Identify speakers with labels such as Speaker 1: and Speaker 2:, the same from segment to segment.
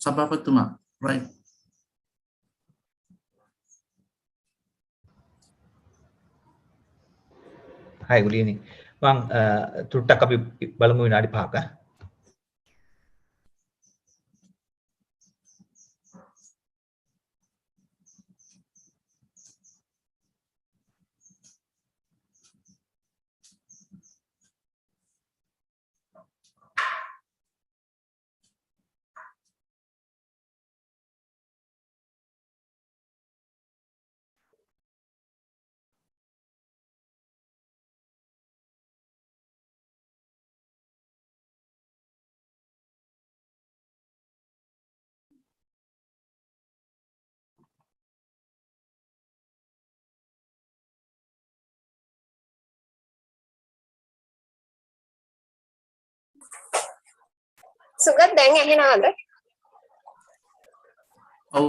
Speaker 1: Sabapatuma, right?
Speaker 2: Hi, good evening. Bang, තුට්ටක් අපි බලමු විනාඩි 5ක.
Speaker 3: Sugat දැන් ඇහෙනවද?
Speaker 1: Oh,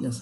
Speaker 1: yes.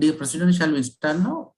Speaker 1: Dear President, shall we start now?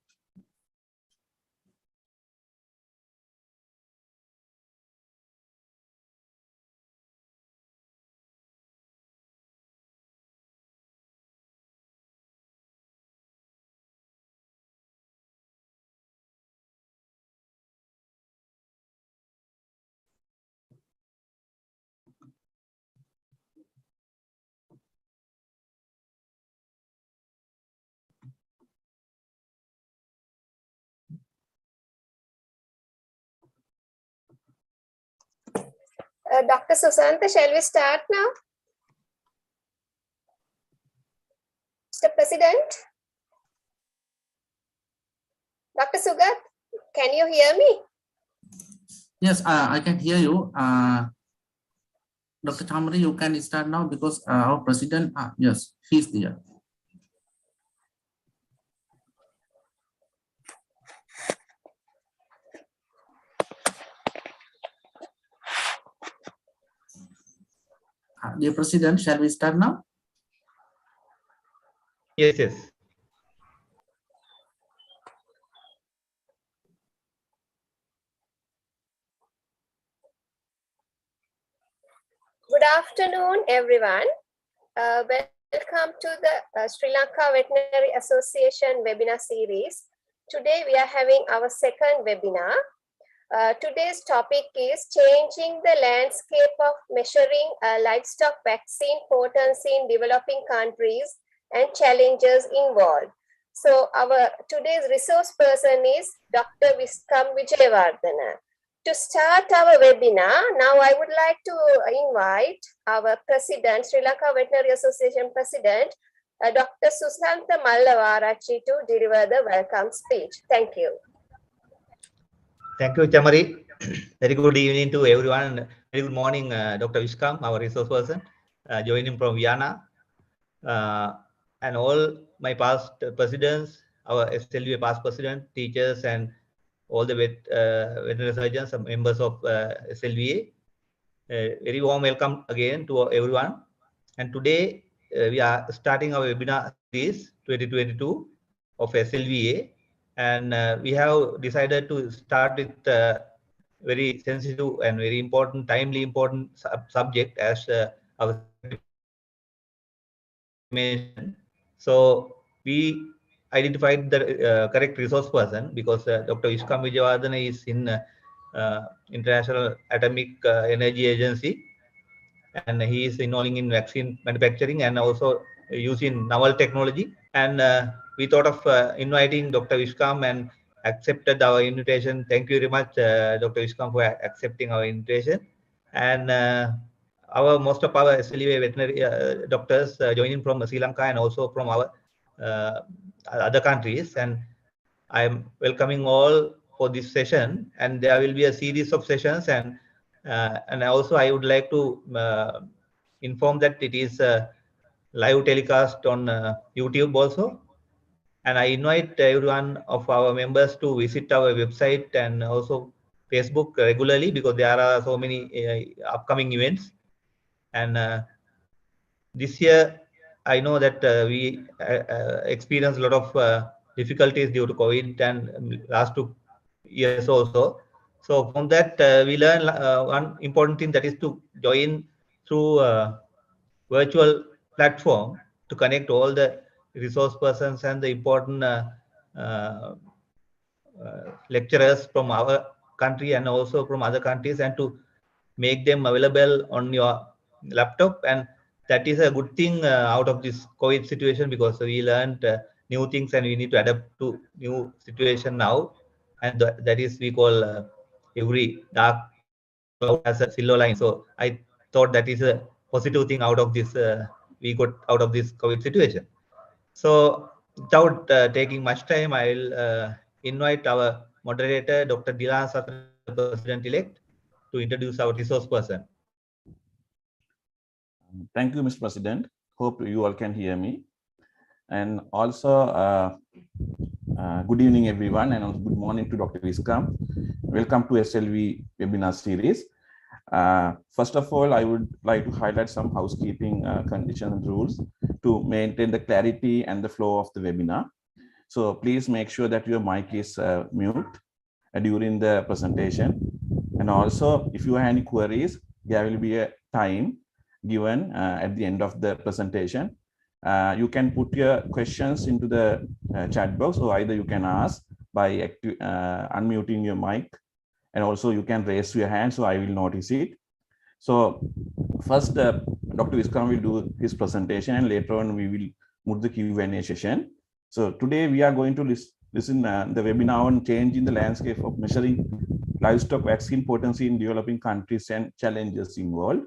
Speaker 3: Dr. Susantha, shall we start now? Mr. President? Dr. Sugat, can you hear me?
Speaker 1: Yes, I can hear you. Dr. Thamari, you can start now because our president, yes, he's there. Dear President, shall we start now?
Speaker 2: Yes, yes.
Speaker 3: Good afternoon, everyone. Welcome to the Sri Lanka Veterinary Association webinar series. Today we are having our second webinar. Today's topic is changing the landscape of measuring livestock vaccine potency in developing countries and challenges involved. So our today's resource person is Dr. Viskam Wijewardena. To start our webinar, now I would like to invite our president, Sri Lanka Veterinary Association President, Dr. Susantha Mallavarachi to deliver the welcome speech. Thank you.
Speaker 2: Thank you, Chamari. Very good evening to everyone. Very good morning, Dr. Viskam, our resource person, joining from Vienna. And all my past presidents, our SLVA past president, teachers, and all the veterinary surgeons, members of SLVA. Very warm welcome again to everyone. And today we are starting our webinar series 2022 of SLVA. And we have decided to start with very sensitive and very important, timely important subject, as our secretary mentioned. So we identified the correct resource person, because Dr. Viskam Wijewardena is in International Atomic Energy Agency, and he is involving in vaccine manufacturing and also using novel technology. And we thought of inviting Dr. Viskam and accepted our invitation. Thank you very much, Dr. Viskam, for accepting our invitation. And most of our SLVA veterinary doctors joining from Sri Lanka and also from our other countries. And I am welcoming all for this session. And there will be a series of sessions. And also I would like to inform that it is live telecast on YouTube also. And I invite everyone of our members to visit our website and also Facebook regularly, because there are so many upcoming events. And this year, I know that we experienced a lot of difficulties due to COVID and last 2 years also. So from that, we learned one important thing, that is to join through virtual platform to connect all the resource persons and the important lecturers from our country and also from other countries, and to make them available on your laptop. And that is a good thing out of this COVID situation, because we learned new things and we need to adapt to new situation now. And that is, we call every dark cloud as a silver line. So I thought that is a positive thing out of this, we got out of this COVID situation. So without taking much time, I will invite our moderator, Dr. Dilan Satra, the President-elect, to introduce our resource person.
Speaker 4: Thank you, Mr. President. Hope you all can hear me. And also, good evening, everyone, and also good morning to Dr. Viskam. Welcome to SLV webinar series. First of all, I would like to highlight some housekeeping conditions and rules to maintain the clarity and the flow of the webinar. So please make sure that your mic is mute during the presentation. And also, if you have any queries, there will be a time given at the end of the presentation. You can put your questions into the chat box, or either you can ask by unmuting your mic, and also you can raise your hand so I will notice it. So first, Dr. Viskam will do his presentation, and later on we will move the Q&A session. So today we are going to listen the webinar on change in the landscape of measuring livestock vaccine potency in developing countries and challenges involved.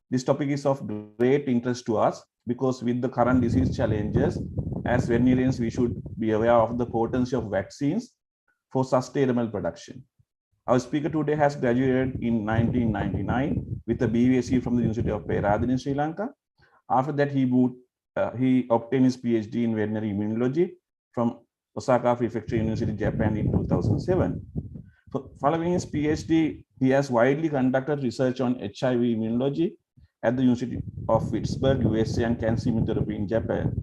Speaker 4: This topic is of great interest to us, because with the current disease challenges, as veterinarians, we should be aware of the potency of vaccines for sustainable production. Our speaker today has graduated in 1999 with a B.V.Sc from the University of B.V.Sc in Sri Lanka. After that, he obtained his PhD in veterinary immunology from Osaka Prefecture University, Japan in 2007. Following his PhD, he has widely conducted research on HIV immunology at the University of Pittsburgh, USA, and cancer immunotherapy in Japan.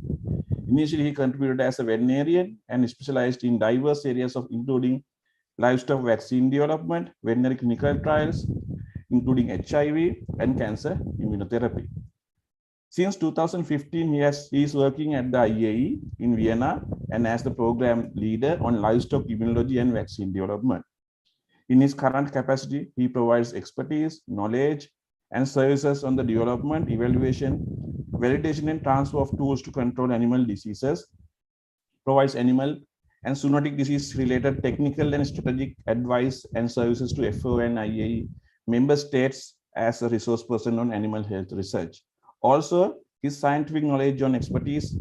Speaker 4: Initially, he contributed as a veterinarian and specialized in diverse areas of including livestock vaccine development, veterinary clinical trials, including HIV and cancer immunotherapy. Since 2015, he is working at the IAEA in Vienna and as the program leader on livestock immunology and vaccine development. In his current capacity, he provides expertise, knowledge, and services on the development, evaluation, validation, and transfer of tools to control animal diseases, provides animal and zoonotic disease-related technical and strategic advice and services to FAO and IAEA member states as a resource person on animal health research. Also, his scientific knowledge on expertise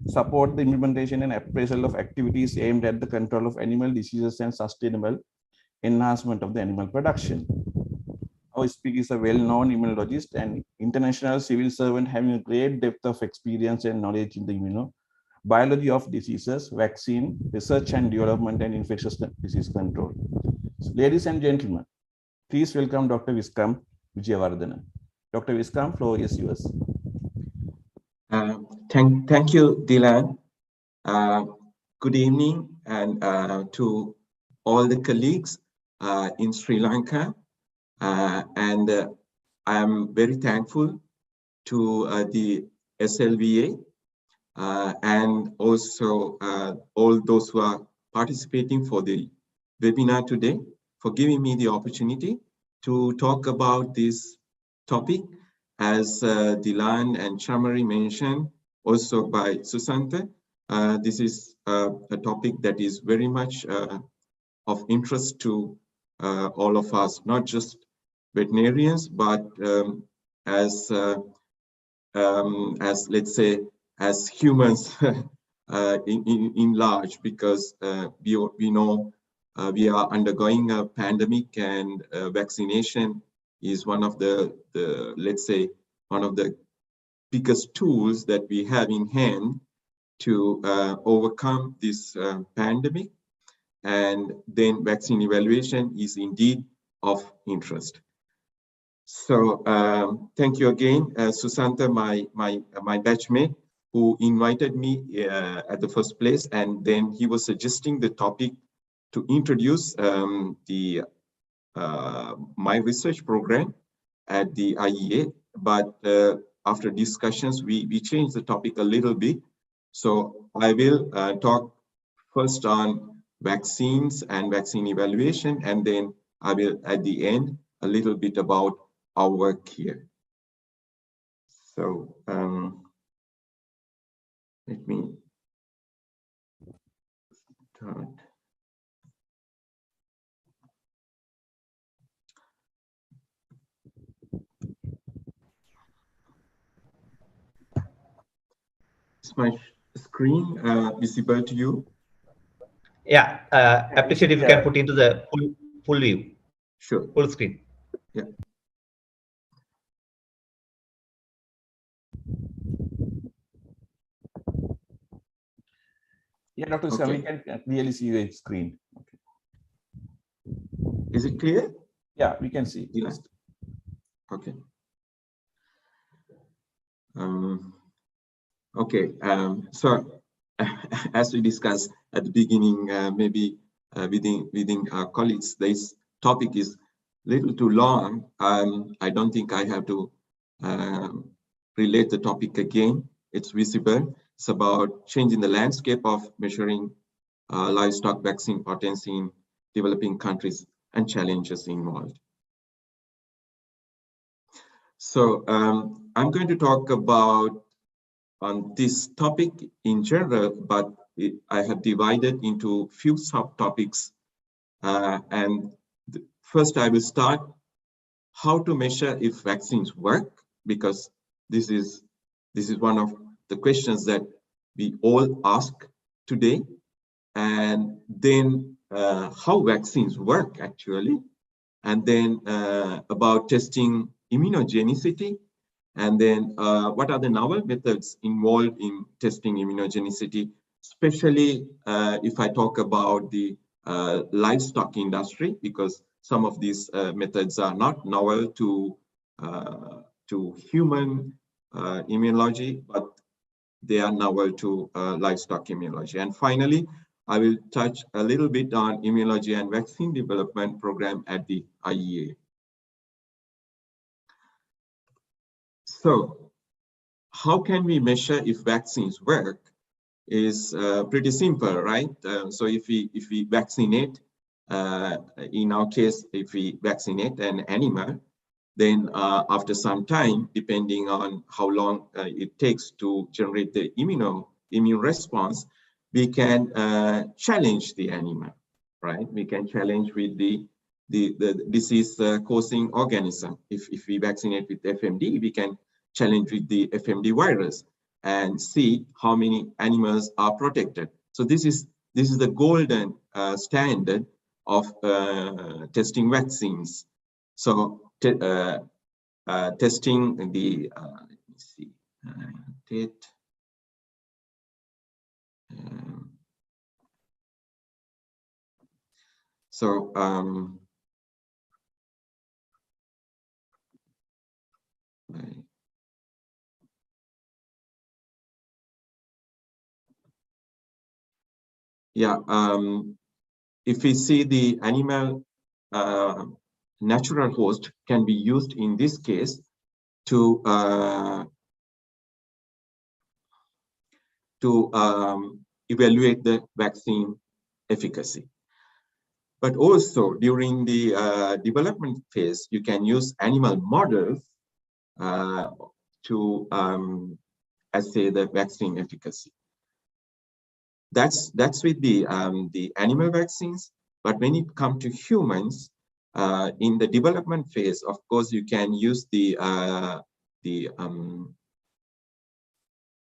Speaker 4: support the implementation and appraisal of activities aimed at the control of animal diseases and sustainable enhancement of the animal production. Our speaker is a well-known immunologist and international civil servant having a great depth of experience and knowledge in the immunobiology of diseases, vaccine, research and development, and infectious disease control. So, ladies and gentlemen, please welcome Dr. Viskam Wijewardena. Dr. Viskam, floor is yours.
Speaker 5: Thank you, Dilan. Good evening and to all the colleagues in Sri Lanka. I'm very thankful to the SLVA and also all those who are participating for the webinar today for giving me the opportunity to talk about this topic. As Dilan and Chamari mentioned, also by Susanta, this is a topic that is very much of interest to all of us, not just veterinarians, but as let's say, as humans in large, because we know we are undergoing a pandemic, and vaccination is one of the let's say, one of the biggest tools that we have in hand to overcome this pandemic. And then vaccine evaluation is indeed of interest. So thank you again, Susanta, my batchmate, who invited me at the first place, and then he was suggesting the topic to introduce my research program at the IAEA. But after discussions, we changed the topic a little bit. So I will talk first on vaccines and vaccine evaluation, and then I will, at the end, a little bit about our work here. So let me start. Is my screen visible to you?
Speaker 2: Yeah, appreciate if you can put into the full view.
Speaker 5: Sure.
Speaker 2: Full screen.
Speaker 5: Yeah.
Speaker 4: Yeah, Dr. Viskam, we can clearly see the screen. Okay.
Speaker 5: Is it clear?
Speaker 4: Yeah, we can see.
Speaker 5: Yeah. Okay. Okay. So as we discussed at the beginning, maybe within our colleagues, this topic is a little too long. I don't think I have to relate the topic again. It's visible. It's about changing the landscape of measuring livestock vaccine potency in developing countries and challenges involved. So I'm going to talk about on this topic in general, but I have divided into few subtopics. And first I will start how to measure if vaccines work, because this is one of the questions that we all ask today. And then how vaccines work actually, and then about testing immunogenicity, and then what are the novel methods involved in testing immunogenicity, especially if I talk about the livestock industry, because some of these methods are not novel to human immunology, but they are novel to livestock immunology. And finally, I will touch a little bit on immunology and vaccine development program at the IAEA. So how can we measure if vaccines work is pretty simple, right? So if we vaccinate, in our case, if we vaccinate an animal, then after some time, depending on how long it takes to generate the immune response, we can challenge the animal, right? We can challenge with the disease causing organism. If we vaccinate with FMD, we can challenge with the FMD virus and see how many animals are protected. So this is the golden standard of testing vaccines. So testing the let me see, so Yeah, if we see the animal natural host can be used in this case to evaluate the vaccine efficacy. But also during the development phase, you can use animal models to assay the vaccine efficacy. That's with the animal vaccines. But when it comes to humans, in the development phase, of course, you can use the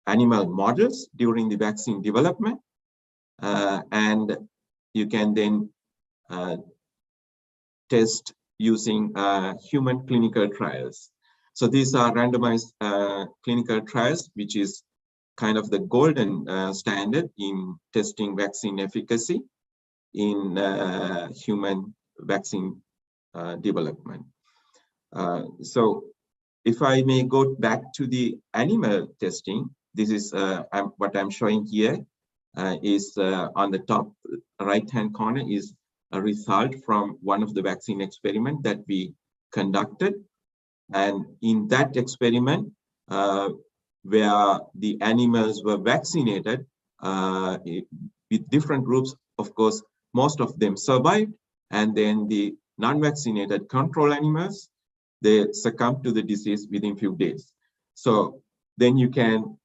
Speaker 5: animal models during the vaccine development, and you can then test using human clinical trials. So these are randomized clinical trials, which is kind of the golden standard in testing vaccine efficacy in human vaccine development. So if I may go back to the animal testing, this is what I'm showing here is on the top right-hand corner is a result from one of the vaccine experiments that we conducted. And in that experiment, where the animals were vaccinated with different groups, of course, most of them survived. And then the non-vaccinated control animals, they succumbed to the disease within a few days. So then you can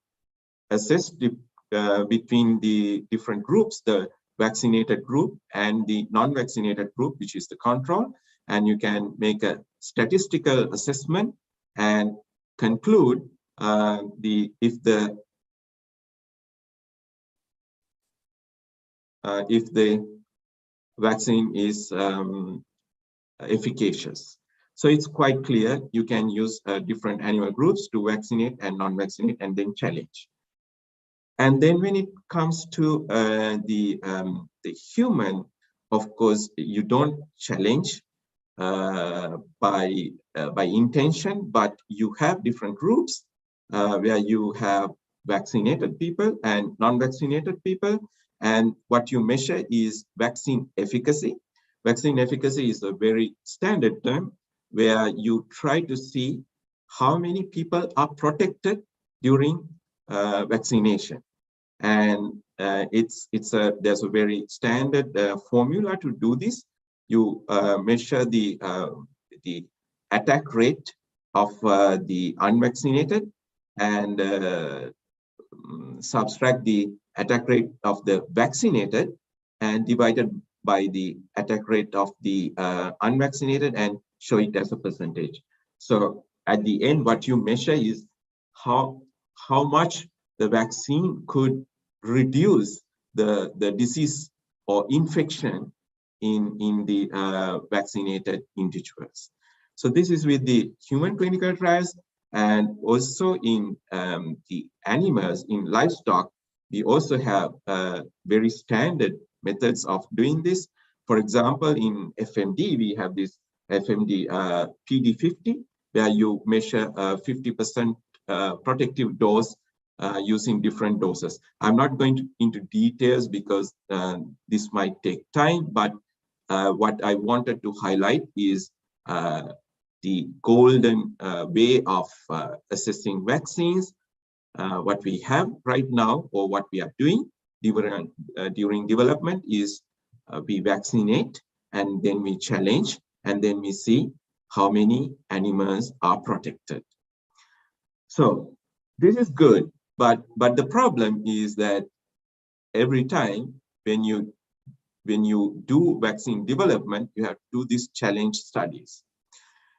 Speaker 5: assess between the different groups, the vaccinated group and the non-vaccinated group, which is the control, and you can make a statistical assessment and conclude if the vaccine is efficacious. So it's quite clear you can use different animal groups to vaccinate and non-vaccinate and then challenge. And then when it comes to the human, of course, you don't challenge by intention, but you have different groups where you have vaccinated people and non-vaccinated people. And what you measure is vaccine efficacy. Vaccine efficacy is a very standard term where you try to see how many people are protected during vaccination. And there's a very standard formula to do this. You measure the attack rate of the unvaccinated and subtract the attack rate of the vaccinated and divided by the attack rate of the unvaccinated and show it as a percentage. So at the end, what you measure is how much the vaccine could reduce the disease or infection in the vaccinated individuals. So this is with the human clinical trials, and also in the animals, in livestock, we also have very standard methods of doing this. For example, in FMD, we have this FMD PD50, where you measure 50% protective dose using different doses. I'm not going into details because this might take time, but what I wanted to highlight is the golden way of assessing vaccines. What we have right now, or what we are doing during development, is we vaccinate and then we challenge and then we see how many animals are protected. So this is good, but the problem is that every time when you do vaccine development, you have to do these challenge studies.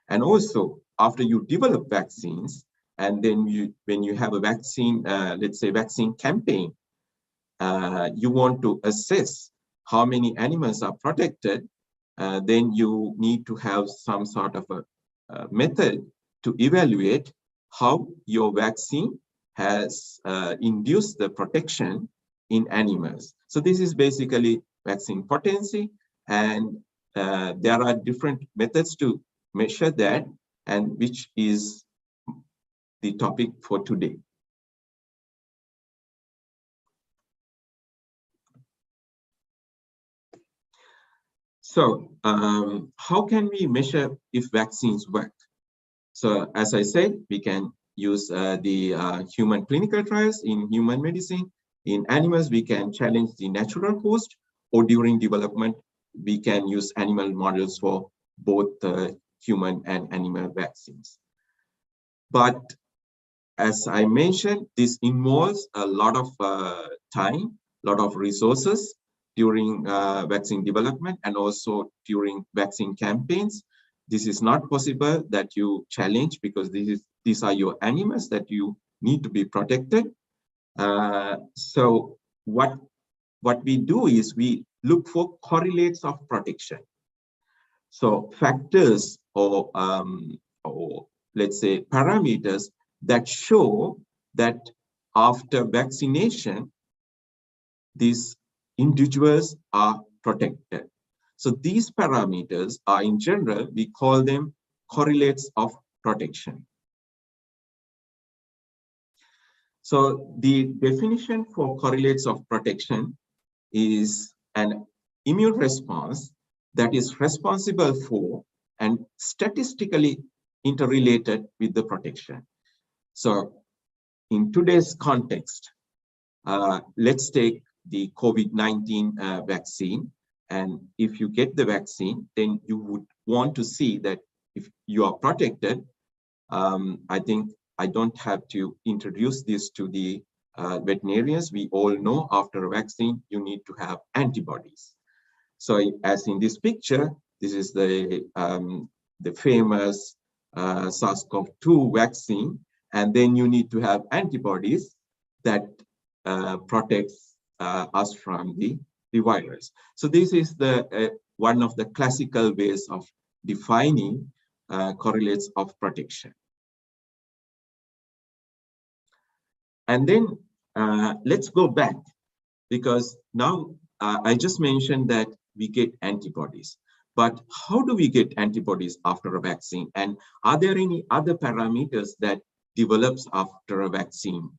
Speaker 5: And also, after you develop vaccines, and then when you have a vaccine, let's say vaccine campaign, you want to assess how many animals are protected, then you need to have some sort of a method to evaluate how your vaccine has induced the protection in animals. So this is basically vaccine potency, and there are different methods to measure that, and which is the topic for today. So how can we measure if vaccines work? So as I said, we can use the human clinical trials in human medicine. In animals, we can challenge the natural host, or during development, we can use animal models for both human and animal vaccines. But as I mentioned, this involves a lot of time, a lot of resources during vaccine development and also during vaccine campaigns. This is not possible that you challenge, because these are your animals that you need to be protected. So what we do is we look for correlates of protection. So factors or let's say parameters that show that after vaccination, these individuals are protected. So these parameters are, in general, we call them correlates of protection. So the definition for correlates of protection is an immune response that is responsible for and statistically interrelated with the protection. So in today's context, let's take the COVID-19 vaccine. And if you get the vaccine, then you would want to see that if you are protected. I think I don't have to introduce this to the veterinarians. We all know after a vaccine, you need to have antibodies. So as in this picture, this is the famous SARS-CoV-2 vaccine. And then you need to have antibodies that protects us from the virus. So this is the one of the classical ways of defining correlates of protection. And then let's go back, because now I just mentioned that we get antibodies. But how do we get antibodies after a vaccine? And are there any other parameters that develops after a vaccine,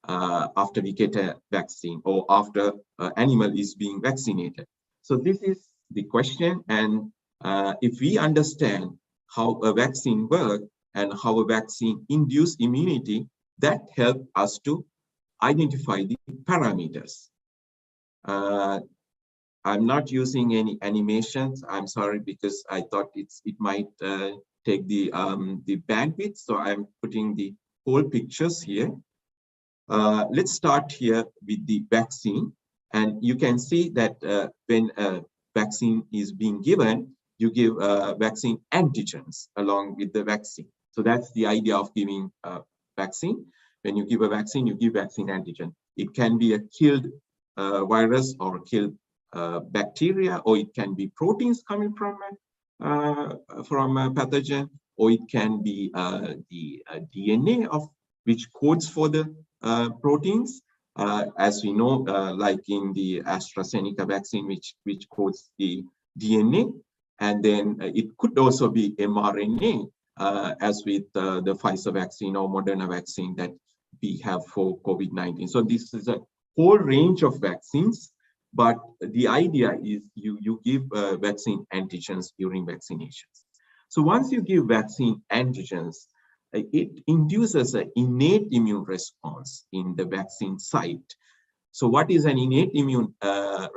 Speaker 5: after we get a vaccine or after an animal is being vaccinated? So this is the question. And if we understand how a vaccine works and how a vaccine induces immunity, that helps us to identify the parameters. I'm not using any animations. I'm sorry, because I thought it might take the bandwidth. So I'm putting the whole pictures here. Let's start here with the vaccine. And you can see that when a vaccine is being given, you give vaccine antigens along with the vaccine. So that's the idea of giving a vaccine. When you give a vaccine, you give vaccine antigen. It can be a killed virus or killed bacteria, or it can be proteins coming from a pathogen, or it can be the DNA of which codes for the proteins, as we know, like in the AstraZeneca vaccine, which codes the DNA, and then it could also be mRNA, as with the Pfizer vaccine or Moderna vaccine that we have for COVID-19. So this is a whole range of vaccines, but the idea is you give vaccine antigens during vaccinations. So once you give vaccine antigens, it induces an innate immune response in the vaccine site. So what is an innate immune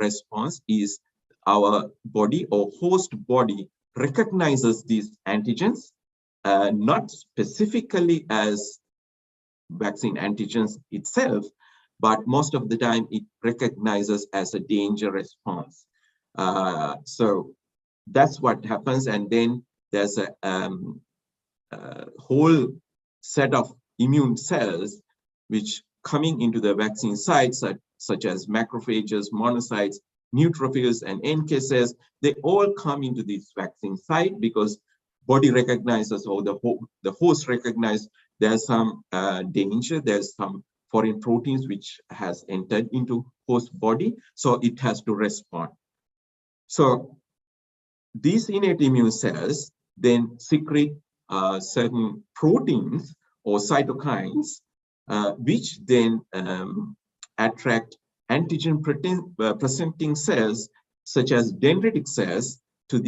Speaker 5: response is our body or host body recognizes these antigens, not specifically as vaccine antigens itself, but most of the time it recognizes as a danger response. So that's what happens. And then there's a whole set of immune cells which coming into the vaccine sites, such as macrophages, monocytes, neutrophils, and NK cells. They all come into this vaccine site because body recognizes, or the host recognizes there's some danger, there's some foreign proteins which has entered into host body, so it has to respond. So these innate immune cells then secrete certain proteins or cytokines, which then attract antigen presenting cells such as dendritic cells to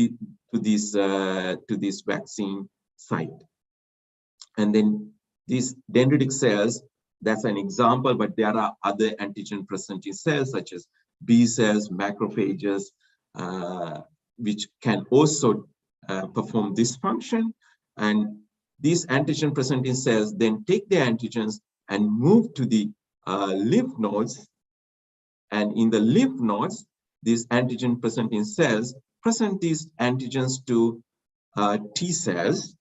Speaker 5: this vaccine site. And then these dendritic cells, that's an example, but there are other antigen presenting cells such as B cells, macrophages, which can also perform this function. And these antigen presenting cells then take the antigens and move to the lymph nodes. And in the lymph nodes, these antigen presenting cells present these antigens to T cells,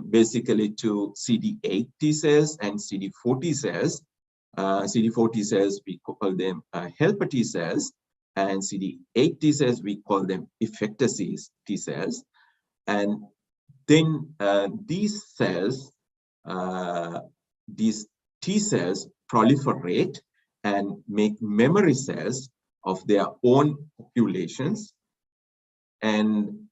Speaker 5: basically to CD8 T cells and CD4 T cells. CD4 T cells, we call them helper T cells, and CD8 T cells, we call them effector T cells. And then these cells, these T cells proliferate and make memory cells of their own populations. And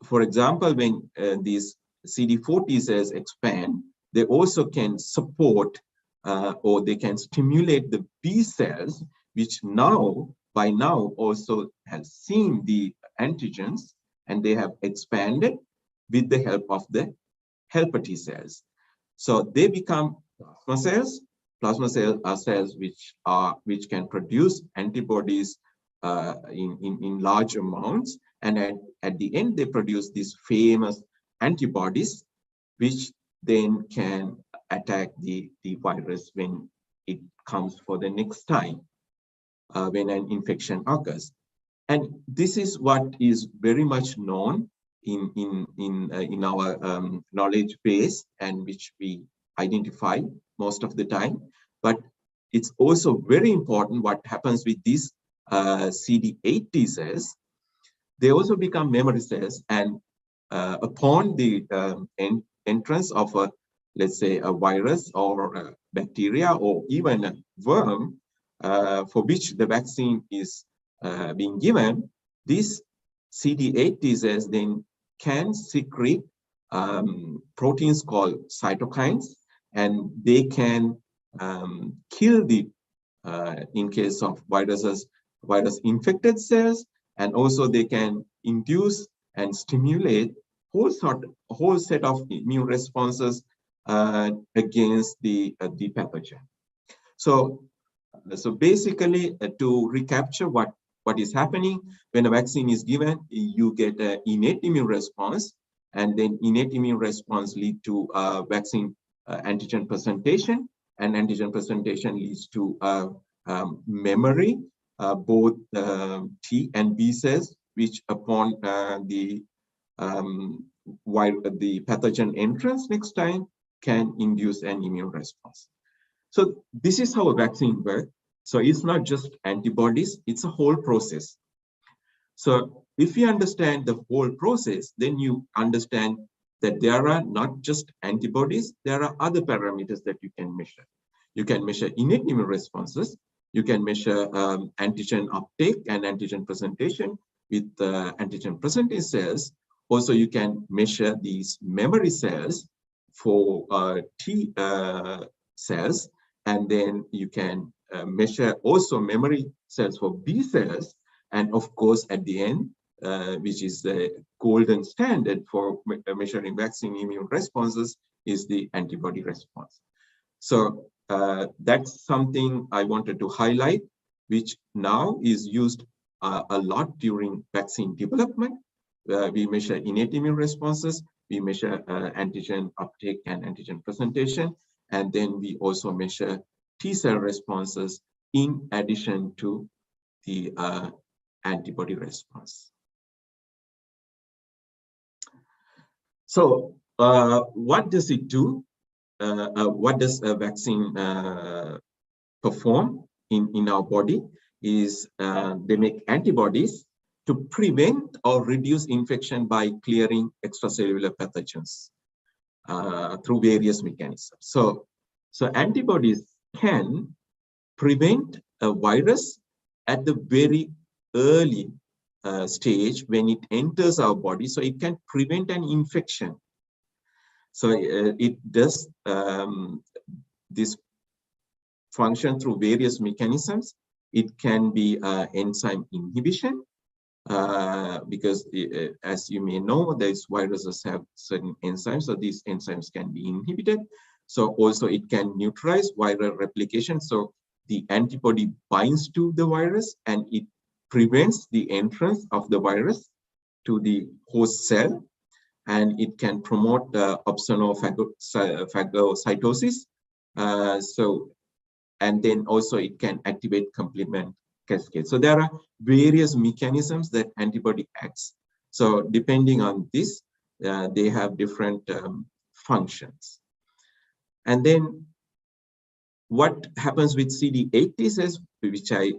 Speaker 5: for example, when these CD4 T cells expand, they also can support or they can stimulate the B cells, which by now also have seen the antigens, and they have expanded with the help of the helper T cells. So they become plasma cells. Plasma cells are cells which can produce antibodies in large amounts, and at the end they produce these famous antibodies, which then can attack the virus when it comes for the next time, when an infection occurs. And this is what is very much known in our knowledge base, and which we identify most of the time. But it's also very important what happens with these CD8 T cells. They also become memory cells, and upon the entrance of let's say a virus or a bacteria or even a worm for which the vaccine is being given, these CD8 T cells then can secrete proteins called cytokines, and they can kill the, in case of viruses, virus-infected cells, and also they can induce and stimulate whole set of immune responses against the pathogen. So basically, to recapture what is happening when a vaccine is given, you get an innate immune response, and then innate immune response lead to vaccine antigen presentation, and antigen presentation leads to memory, both T and B cells, which upon the pathogen entrance next time can induce an immune response. So this is how a vaccine works. So it's not just antibodies, it's a whole process. So if you understand the whole process, then you understand that there are not just antibodies, there are other parameters that you can measure. You can measure innate immune responses, you can measure antigen uptake and antigen presentation with antigen presenting cells. Also, you can measure these memory cells for T cells, and then you can measure also memory cells for B cells, and of course at the end, which is the golden standard for measuring vaccine immune responses, is the antibody response. So that's something I wanted to highlight, which now is used a lot during vaccine development. We measure innate immune responses, we measure antigen uptake and antigen presentation, and then we also measure T cell responses in addition to the antibody response. So what does it do? What does a vaccine perform in our body is they make antibodies to prevent or reduce infection by clearing extracellular pathogens through various mechanisms. So antibodies can prevent a virus at the very early stage when it enters our body, so it can prevent an infection. So it does this function through various mechanisms. It can be enzyme inhibition, because as you may know, these viruses have certain enzymes, so these enzymes can be inhibited. So also it can neutralize viral replication. So the antibody binds to the virus and it prevents the entrance of the virus to the host cell, and it can promote opsonophagocytosis. And then also it can activate complement cascade. So there are various mechanisms that antibody acts. So depending on this, they have different functions. And then what happens with CD8 T cells, which I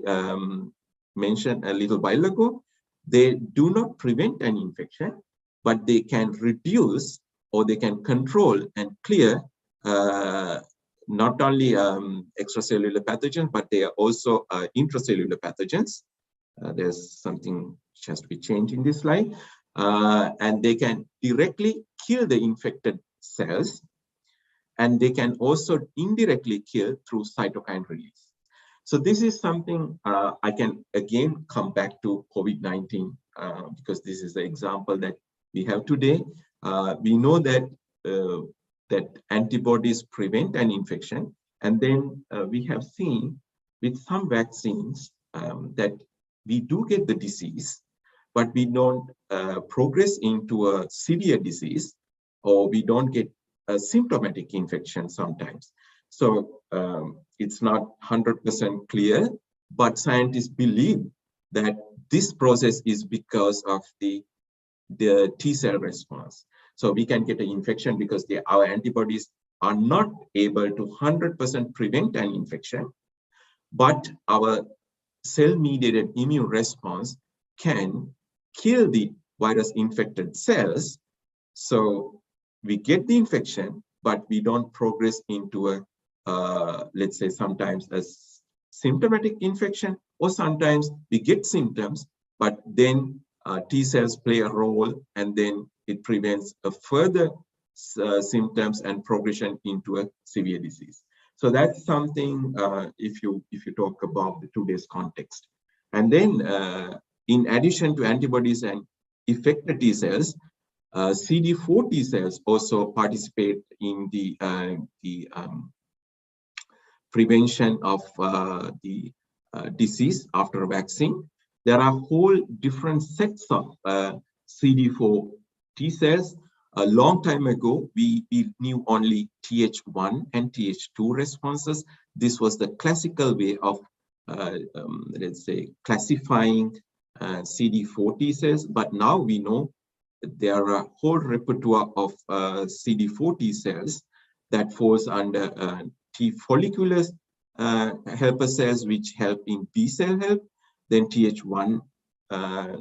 Speaker 5: mentioned a little while ago, they do not prevent an infection, but they can reduce or they can control and clear not only extracellular pathogens, but they are also intracellular pathogens. There's something which has to be changed in this slide. And they can directly kill the infected cells, and they can also indirectly kill through cytokine release. So this is something I can again come back to COVID-19 because this is the example that we have today. We know that that antibodies prevent an infection, and then we have seen with some vaccines that we do get the disease, but we don't progress into a severe disease, or we don't get a symptomatic infection sometimes. So it's not 100% clear, but scientists believe that this process is because of the T cell response. So we can get an infection because our antibodies are not able to 100% prevent an infection, but our cell-mediated immune response can kill the virus-infected cells. So we get the infection, but we don't progress into a, let's say, sometimes a symptomatic infection, or sometimes we get symptoms, but then T cells play a role, and then it prevents a further symptoms and progression into a severe disease. So that's something if you talk about the today's context. And then in addition to antibodies and effector T cells, CD4 T cells also participate in the prevention of the disease after a vaccine. There are whole different sets of CD4 T cells. A long time ago, we knew only Th1 and Th2 responses. This was the classical way of, let's say, classifying CD4 T cells. But now we know there are a whole repertoire of CD4 T cells that falls under T follicular helper cells, which help in B cell help. Then Th1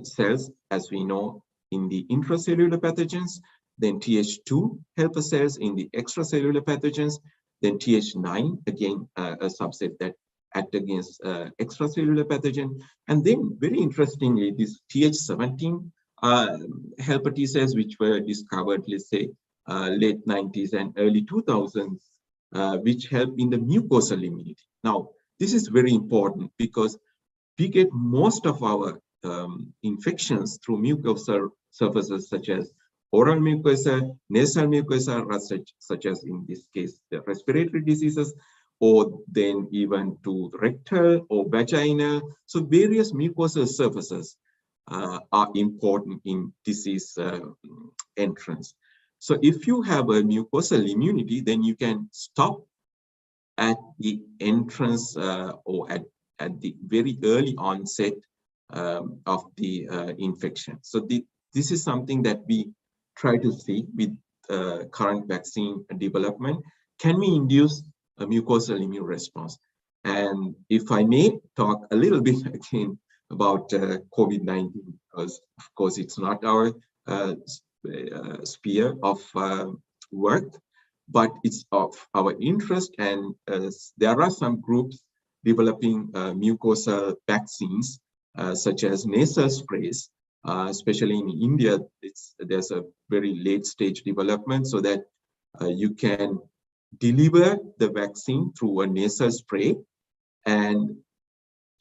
Speaker 5: cells, as we know, in the intracellular pathogens. Then Th2 helper cells in the extracellular pathogens. Then Th9, again, a subset that act against extracellular pathogen. And then, very interestingly, this Th17 helper T cells, which were discovered, let's say, late 90s and early 2000s, which help in the mucosal immunity. Now, this is very important because we get most of our infections through mucosal surfaces, such as oral mucosa, nasal mucosa, such as in this case, the respiratory diseases, or then even to rectal or vaginal. So various mucosal surfaces are important in disease entrance. So if you have a mucosal immunity, then you can stop at the entrance or at the very early onset of the infection. So this is something that we try to see with current vaccine development. Can we induce a mucosal immune response? And if I may talk a little bit again about COVID-19, because of course it's not our sphere of work, but it's of our interest, and there are some groups developing mucosal vaccines such as nasal sprays, especially in India. There's a very late stage development so that you can deliver the vaccine through a nasal spray, and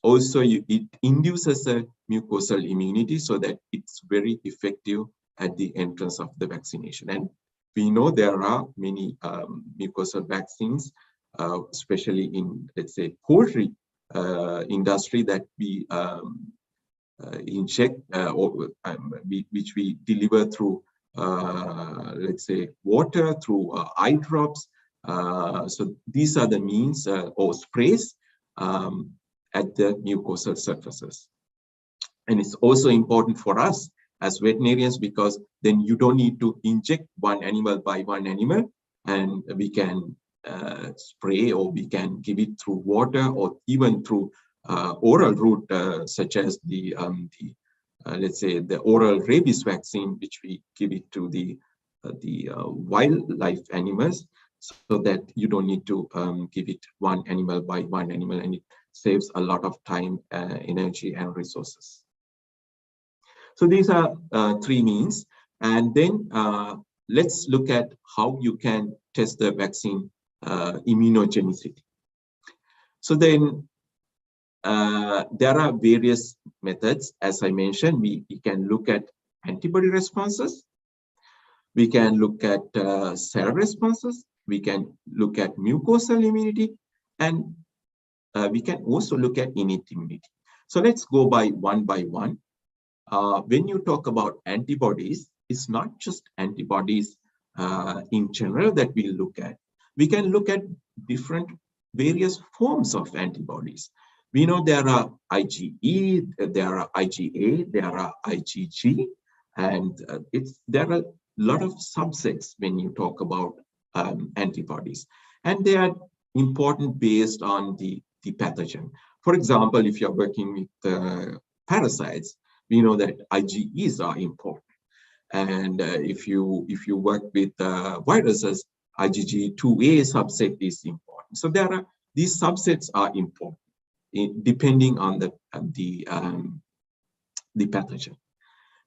Speaker 5: also it induces a mucosal immunity so that it's very effective at the entrance of the vaccination. And we know there are many mucosal vaccines, especially in, let's say, poultry industry, that we inject which we deliver through, let's say, water, through eye drops. So these are the means or sprays at the mucosal surfaces. And it's also important for us as veterinarians, because then you don't need to inject one animal by one animal, and we can spray, or we can give it through water, or even through oral route, such as the let's say the oral rabies vaccine, which we give it to the wildlife animals, so that you don't need to give it one animal by one animal, and it saves a lot of time, energy, and resources. So these are three means. And then let's look at how you can test the vaccine immunogenicity. So then there are various methods. As I mentioned, we can look at antibody responses. We can look at cell responses. We can look at mucosal immunity, and we can also look at innate immunity. So let's go by one. When you talk about antibodies, it's not just antibodies in general that we look at. We can look at different various forms of antibodies. We know there are IgE, there are IgA, there are IgG, and there are a lot of subsets when you talk about antibodies, and they are important based on the pathogen. For example, if you're working with parasites, we know that IgEs are important, and if you work with viruses, IgG2A subset is important. So these subsets are important depending on the pathogen.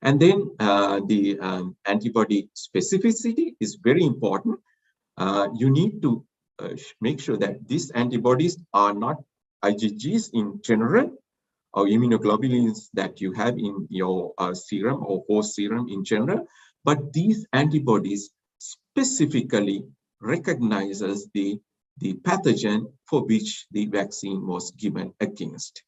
Speaker 5: And then the antibody specificity is very important. You need to make sure that these antibodies are not IgGs in general, or immunoglobulins that you have in your serum or host serum in general, but these antibodies specifically recognizes the pathogen for which the vaccine was given against.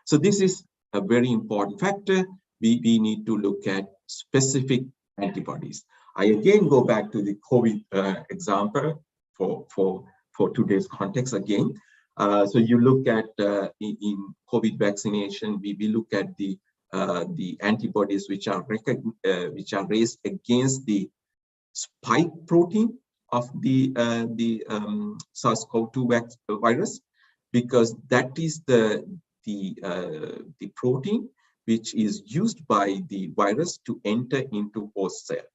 Speaker 5: So this is a very important factor. We need to look at specific antibodies. I again go back to the COVID example for today's context again. So you look at in COVID vaccination, we look at the antibodies which are raised against the spike protein of the SARS-CoV-2 virus, because that is the protein which is used by the virus to enter into host cell.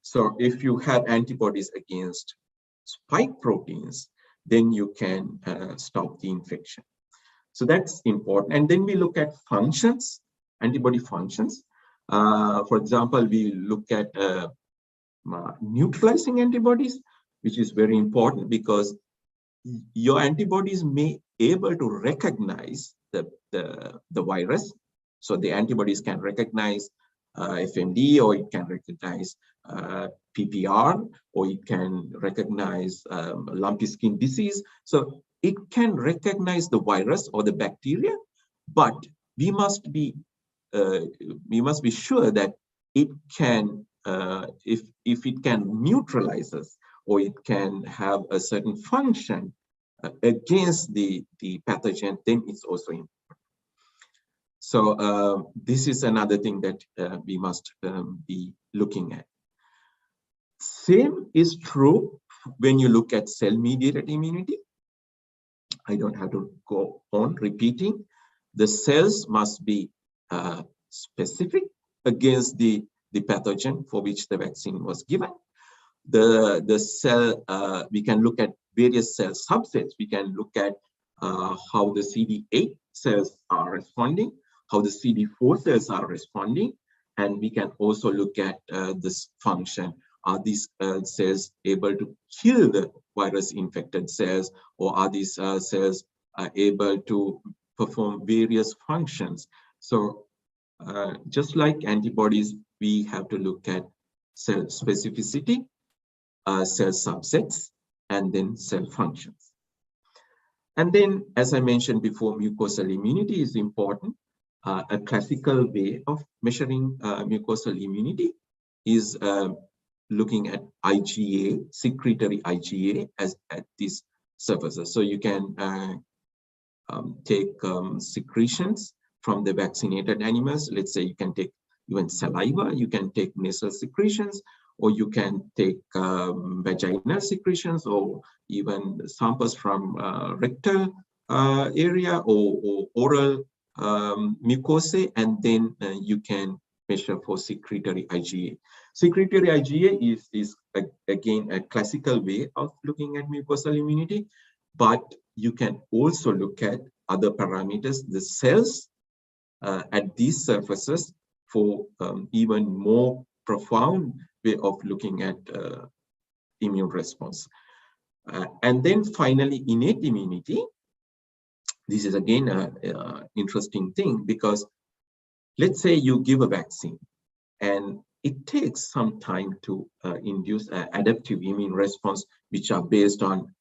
Speaker 5: So if you have antibodies against spike proteins, then you can stop the infection. So that's important. And then we look at functions, antibody functions. For example, we look at neutralizing antibodies, which is very important because your antibodies may able to recognize the virus. So the antibodies can recognize FMD, or it can recognize PPR, or it can recognize lumpy skin disease. So it can recognize the virus or the bacteria, but we must be sure that it can, if it can neutralize us, or it can have a certain function against the pathogen, then it's also important. So this is another thing that we must be looking at. Same is true when you look at cell-mediated immunity. I don't have to go on repeating. The cells must be specific against the pathogen for which the vaccine was given. The cell, we can look at various cell subsets. We can look at how the CD8 cells are responding, how the CD4 cells are responding, and we can also look at this function. Are these cells able to kill the virus-infected cells, or are these cells able to perform various functions. So just like antibodies, we have to look at cell specificity, cell subsets, and then cell functions. And then, as I mentioned before, mucosal immunity is important. A classical way of measuring mucosal immunity is looking at IgA, secretory IgA, as at these surfaces. So you can take secretions from the vaccinated animals. Let's say you can take even saliva, you can take nasal secretions, or you can take vaginal secretions, or even samples from rectal area or oral mucosae, and then you can measure for secretory IgA. Secretory IgA is again a classical way of looking at mucosal immunity, but you can also look at other parameters, the cells at these surfaces, for even more profound way of looking at immune response. And then finally, innate immunity. This is again an interesting thing, because let's say you give a vaccine and it takes some time to induce an adaptive immune response, which are based on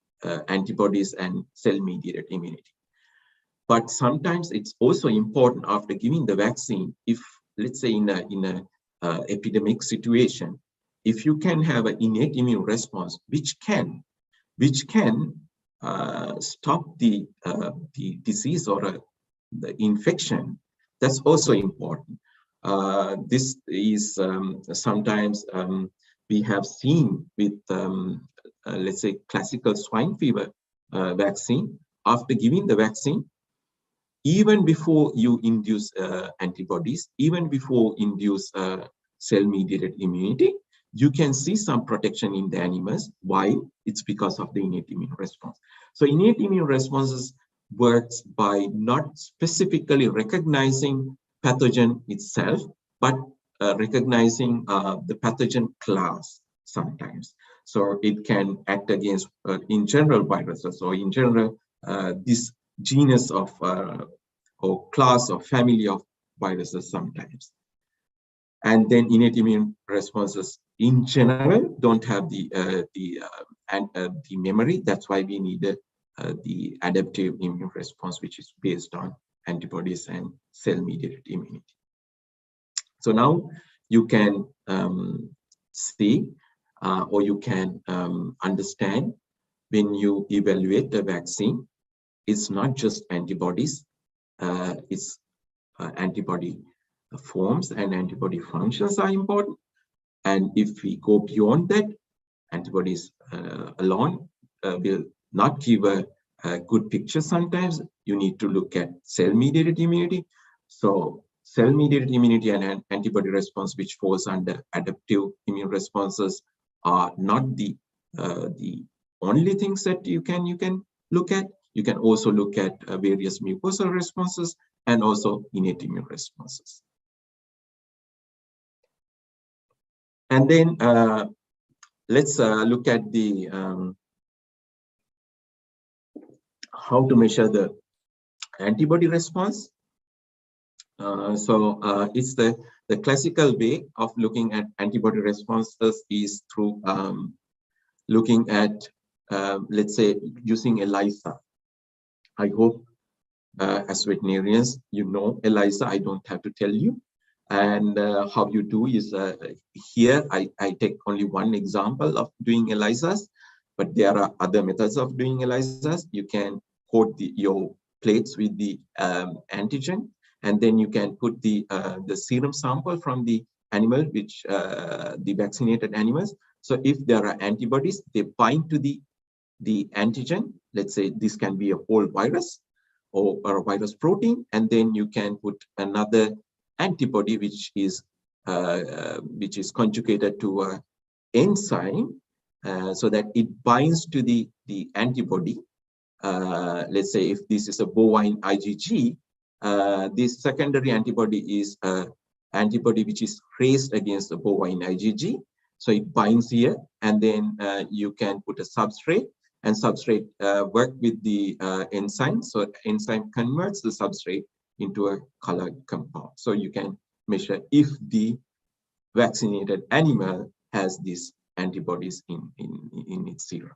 Speaker 5: antibodies and cell-mediated immunity. But sometimes it's also important after giving the vaccine, if let's say in a epidemic situation, if you can have an innate immune response, which can stop the disease or the infection, that's also important. This is sometimes we have seen with let's say classical swine fever vaccine. After giving the vaccine, even before you induce antibodies, even before induce cell-mediated immunity, you can see some protection in the animals. Why? It's because of the innate immune response. So innate immune responses works by not specifically recognizing pathogen itself, but recognizing the pathogen class sometimes. So it can act against, in general, viruses, or in general, this genus of or class or family of viruses sometimes. And then innate immune responses in general don't have the memory. That's why we need the adaptive immune response, which is based on antibodies and cell-mediated immunity. So now you can see or you can understand, when you evaluate the vaccine, it's not just antibodies, it's antibody forms and antibody functions are important. And if we go beyond that, antibodies alone will not give a good picture. Sometimes you need to look at cell-mediated immunity. So cell-mediated immunity and antibody response, which falls under adaptive immune responses, are not the only things that you can look at. You can also look at various mucosal responses and also innate immune responses. And then let's look at the how to measure the antibody response. It's the classical way of looking at antibody responses is through looking at, let's say, using ELISA. I hope as veterinarians, you know ELISA, I don't have to tell you. And how you do is, here I take only one example of doing ELISAs, but there are other methods of doing ELISAs. You can coat your plates with the antigen, and then you can put the serum sample from the animal, which the vaccinated animals. So if there are antibodies, they bind to the antigen. Let's say this can be a whole virus or a virus protein, and then you can put another antibody which is conjugated to an enzyme, so that it binds to the antibody. Let's say if this is a bovine IgG, this secondary antibody is an antibody which is raised against the bovine IgG. So it binds here, and then you can put a substrate, and substrate work with the enzyme. So enzyme converts the substrate into a colored compound. So you can measure if the vaccinated animal has these antibodies in its serum.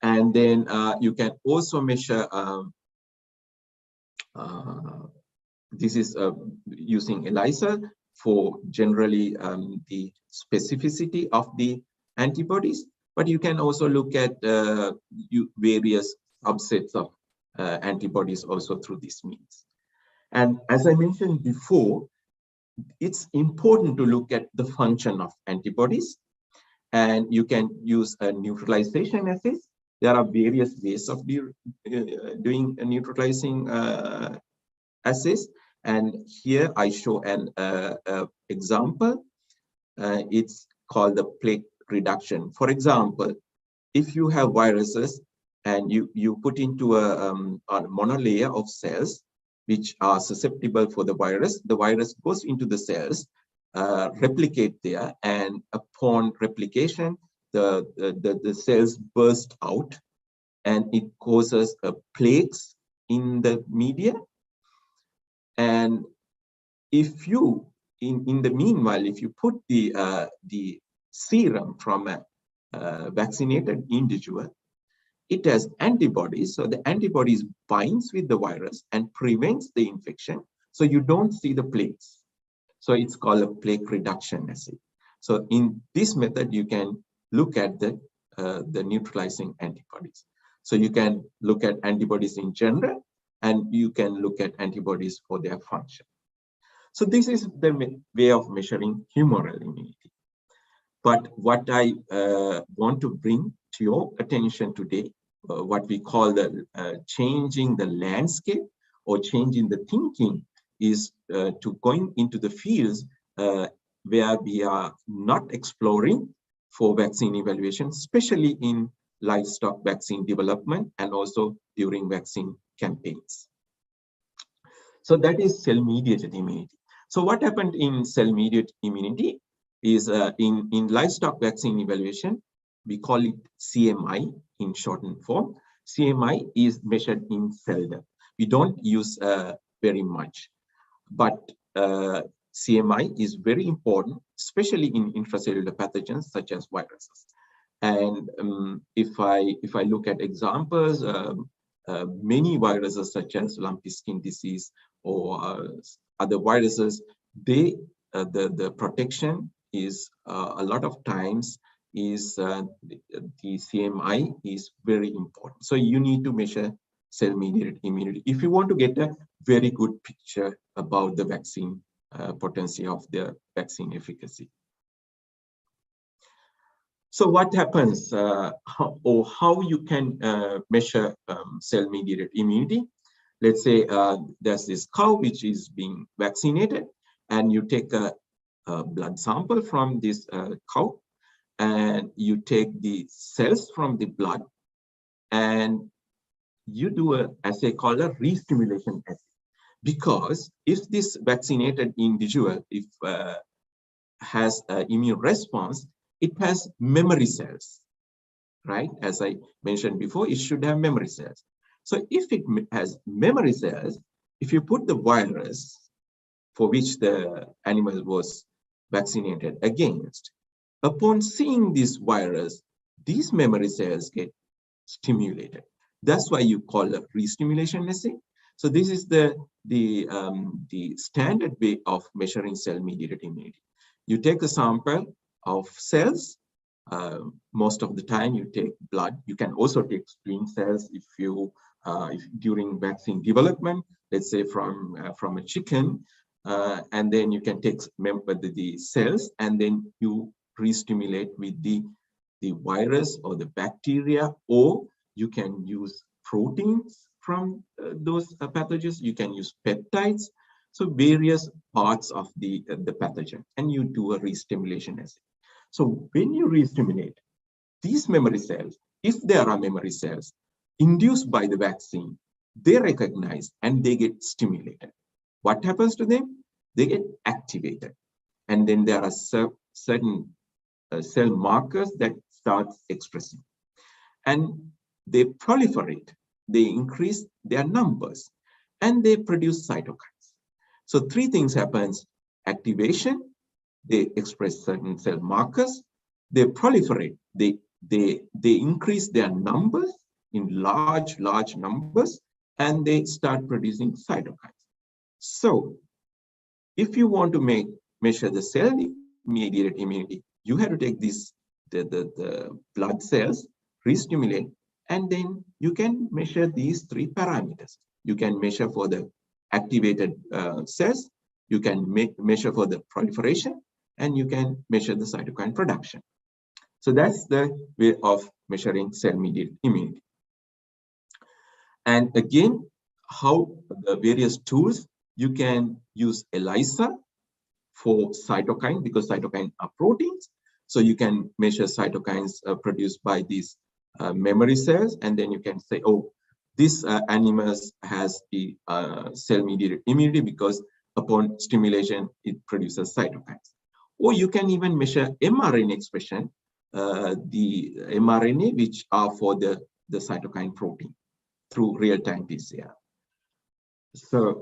Speaker 5: And then you can also measure, this is using ELISA for generally the specificity of the antibodies, but you can also look at various subsets of antibodies also through these means. And as I mentioned before, it's important to look at the function of antibodies, and you can use a neutralization assays. There are various ways of doing a neutralizing assays, and here I show an example. It's called the plate reduction. For example, if you have viruses and you put into a monolayer of cells which are susceptible for the virus goes into the cells, replicate there, and upon replication, the cells burst out, and it causes plaques in the media. And if you, in the meanwhile, if you put the serum from a vaccinated individual, it has antibodies. So the antibodies binds with the virus and prevents the infection. So you don't see the plaques. So it's called a plaque reduction assay. So in this method, you can look at the neutralizing antibodies. So you can look at antibodies in general, and you can look at antibodies for their function. So this is the way of measuring humoral immunity. But what I want to bring to your attention today, what we call the changing the landscape or changing the thinking, is to going into the fields where we are not exploring for vaccine evaluation, especially in livestock vaccine development and also during vaccine campaigns. So that is cell-mediated immunity. So what happened in cell-mediated immunity is in livestock vaccine evaluation, we call it CMI in shortened form. CMI is measured in cell death. We don't use very much, but CMI is very important, especially in intracellular pathogens such as viruses. And if I look at examples, many viruses such as lumpy skin disease or other viruses, the protection is a lot of times is the CMI is very important. So you need to measure cell-mediated immunity if you want to get a very good picture about the vaccine potency of the vaccine efficacy. So what happens or how you can measure cell-mediated immunity? Let's say there's this cow which is being vaccinated, and you take a blood sample from this cow, and you take the cells from the blood, and you do an assay called a re-stimulation assay. Because if this vaccinated individual has an immune response, it has memory cells, right? As I mentioned before, it should have memory cells. So if it has memory cells, if you put the virus for which the animal was vaccinated against, upon seeing this virus, these memory cells get stimulated. That's why you call it re-stimulation assay. So this is the standard way of measuring cell-mediated immunity. You take a sample of cells. Most of the time you take blood. You can also take spleen cells if during vaccine development, let's say from a chicken, and then you can take the cells, and then you re-stimulate with the virus or the bacteria, or you can use proteins from those pathogens. You can use peptides. So various parts of the pathogen, and you do a re-stimulation assay. So when you re-stimulate these memory cells, if there are memory cells induced by the vaccine, they recognize and they get stimulated. What happens to them? They get activated. And then there are certain cell markers that start expressing. And they proliferate, they increase their numbers, and they produce cytokines. So three things happens: activation, they express certain cell markers, they proliferate, they increase their numbers in large numbers, and they start producing cytokines. So if you want to measure the cell-mediated immunity, you have to take the blood cells, re-stimulate, and then you can measure these three parameters. You can measure for the activated cells, you can measure for the proliferation, and you can measure the cytokine production. So that's the way of measuring cell-mediated immunity. And again, how the various tools, you can use ELISA for cytokine, because cytokine are proteins. So you can measure cytokines produced by these memory cells, and then you can say, oh, this animal has the cell-mediated immunity because upon stimulation, it produces cytokines. Or you can even measure mRNA expression, the mRNA which are for the cytokine protein through real-time PCR. So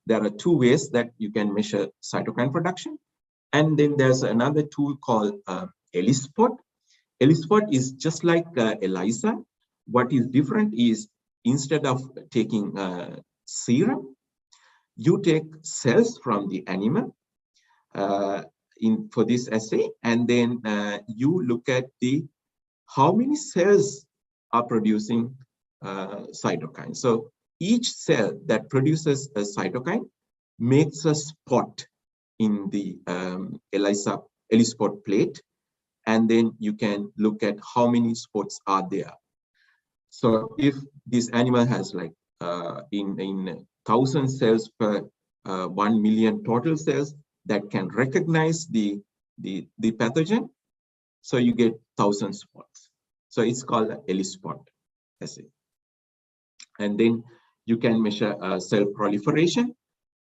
Speaker 5: there are two ways that you can measure cytokine production. And then there's another tool called ELISpot. ELISpot is just like ELISA. What is different is, instead of taking serum, you take cells from the animal for this assay, and then you look at how many cells are producing cytokines. So each cell that produces a cytokine makes a spot in the ELISpot plate, and then you can look at how many spots are there. So if this animal has like in 1,000 cells per 1 million total cells that can recognize the pathogen, so you get 1,000 spots. So it's called an ELISpot assay. And then you can measure cell proliferation.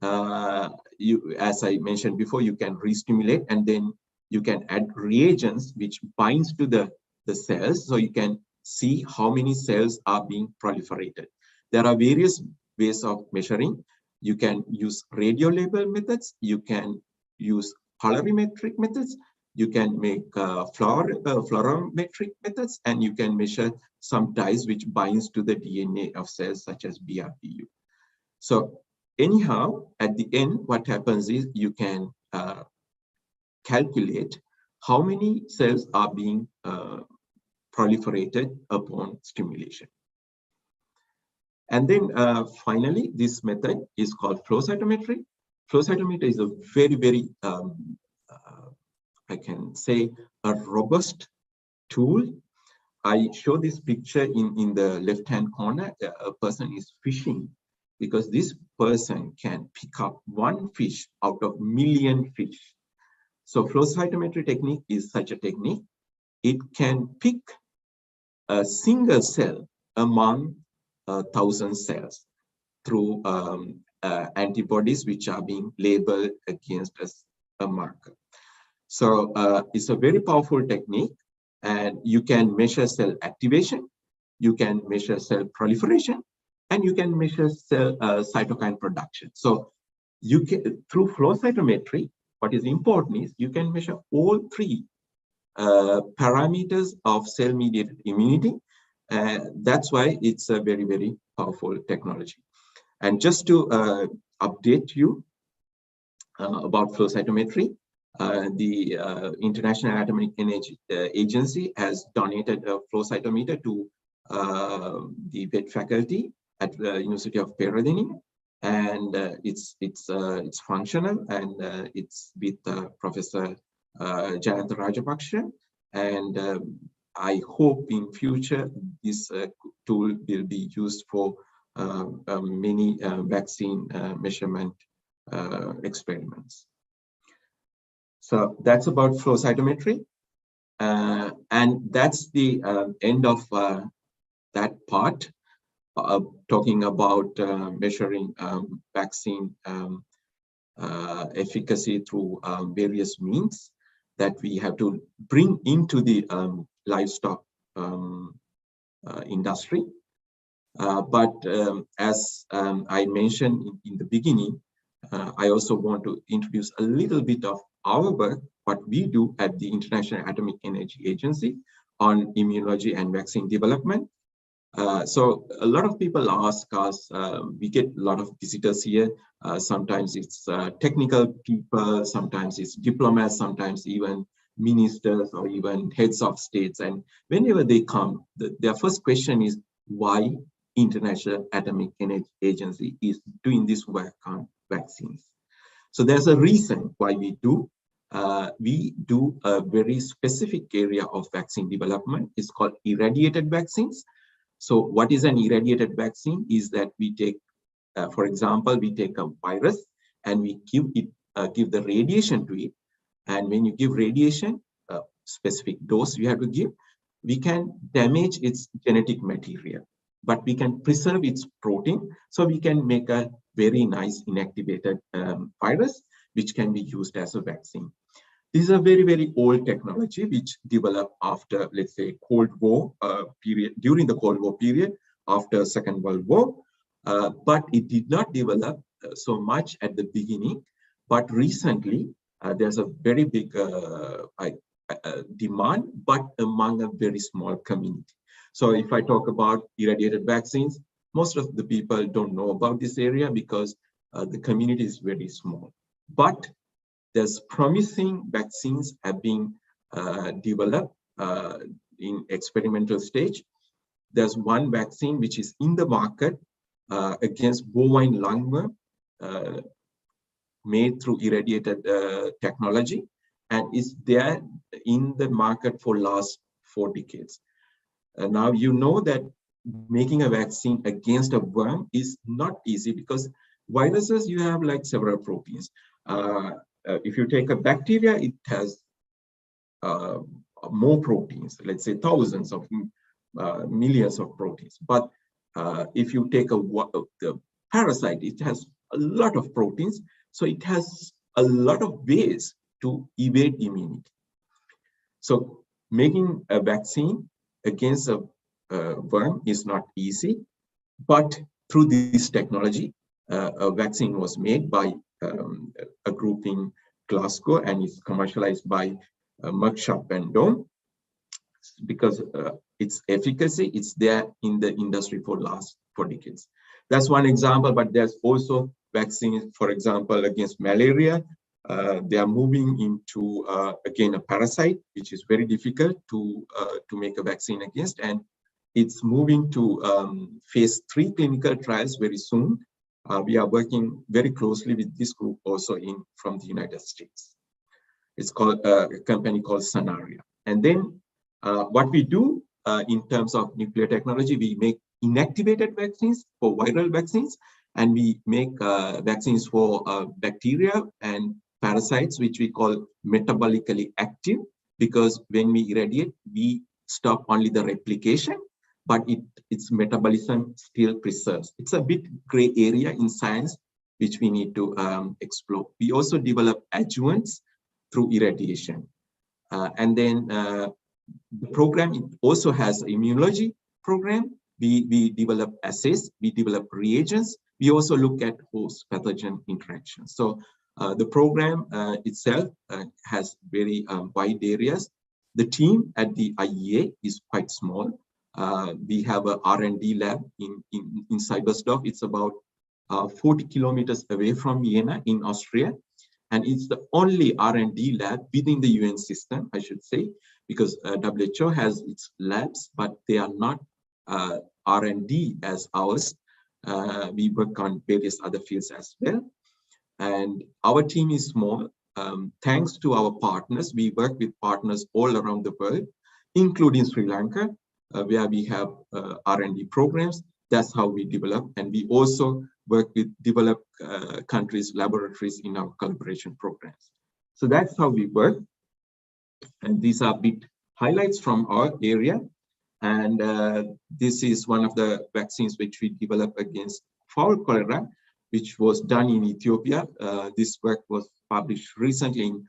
Speaker 5: As I mentioned before, you can re-stimulate, and then you can add reagents which binds to the cells, so you can see how many cells are being proliferated. There are various ways of measuring. You can use radiolabel methods, you can use colorimetric methods, you can make fluorometric methods, and you can measure some dyes which binds to the DNA of cells such as BRPU. So anyhow, at the end, what happens is you can calculate how many cells are being proliferated upon stimulation. And then finally, this method is called flow cytometry. Flow cytometry is a very, I can say, a robust tool. I show this picture in the left-hand corner. A person is fishing, because this person can pick up one fish out of million fish. So flow cytometry technique is such a technique. It can pick a single cell among 1,000 cells through antibodies which are being labeled against a marker. So it's a very powerful technique, and you can measure cell activation, you can measure cell proliferation, and you can measure cell cytokine production. So you can, through flow cytometry, what is important is you can measure all three parameters of cell-mediated immunity. That's why it's a very powerful technology. And just to update you about flow cytometry, the International Atomic Energy Agency has donated a flow cytometer to the vet faculty at the University of Wijewardena, and it's functional, and it's with Professor Jayantha Rajapaksa, and I hope in future this tool will be used for many vaccine measurement experiments. So that's about flow cytometry, and that's the end of that part, talking about measuring vaccine efficacy through various means that we have to bring into the livestock industry. But as I mentioned in the beginning, I also want to introduce a little bit of our work, what we do at the International Atomic Energy Agency on immunology and vaccine development. So a lot of people ask us, we get a lot of visitors here. Sometimes it's technical people, sometimes it's diplomats, sometimes even ministers or even heads of states. And whenever they come, their first question is why International Atomic Energy Agency is doing this work on vaccines. So there's a reason why we do. We do a very specific area of vaccine development. It's called irradiated vaccines. So what is an irradiated vaccine is that we take, for example, we take a virus and we give the radiation to it. And when you give radiation, a specific dose you have to give, we can damage its genetic material, but we can preserve its protein. So we can make a very nice inactivated virus, which can be used as a vaccine. This is a very, very old technology which developed after, let's say, Cold War period, during the Cold War period, after Second World War. But it did not develop so much at the beginning. But recently, there's a very big demand, but among a very small community. So if I talk about irradiated vaccines, most of the people don't know about this area because the community is very small. But there's promising vaccines have been developed in experimental stage. There's one vaccine which is in the market against bovine lungworm made through irradiated technology, and is there in the market for last 4 decades. Now you know that making a vaccine against a worm is not easy because viruses, you have like several proteins. If you take a bacteria, it has more proteins, let's say thousands of millions of proteins. But if you take the parasite, it has a lot of proteins, so it has a lot of ways to evade immunity. So making a vaccine against a worm is not easy, but through this technology, a vaccine was made by a group in Glasgow, and it's commercialized by Merck Sharp and Dohme because its efficacy, it's there in the industry for last 4 decades. That's one example, but there's also vaccines, for example, against malaria. They are moving into, again, a parasite, which is very difficult to make a vaccine against, and it's moving to phase 3 clinical trials very soon. We are working very closely with this group also from the United States. It's called a company called Sanaria. And then what we do in terms of nuclear technology, we make inactivated vaccines for viral vaccines, and we make vaccines for bacteria and parasites, which we call metabolically active, because when we irradiate, we stop only the replication, but its metabolism still preserves. It's a bit gray area in science, which we need to explore. We also develop adjuvants through irradiation. And then the program also has an immunology program. We develop assays, we develop reagents. We also look at host pathogen interactions. So the program itself has very wide areas. The team at the IAEA is quite small. We have a R&D lab in Cybersdorf. It's about 40 kilometers away from Vienna in Austria. And it's the only R&D lab within the UN system, I should say, because WHO has its labs, but they are not R&D as ours. We work on various other fields as well. And our team is small. Thanks to our partners, we work with partners all around the world, including Sri Lanka, where we have R&D programs. That's how we develop. And we also work with developed countries, laboratories in our collaboration programs. So that's how we work. And these are bit highlights from our area. And this is one of the vaccines which we developed against fowl cholera, which was done in Ethiopia. This work was published recently in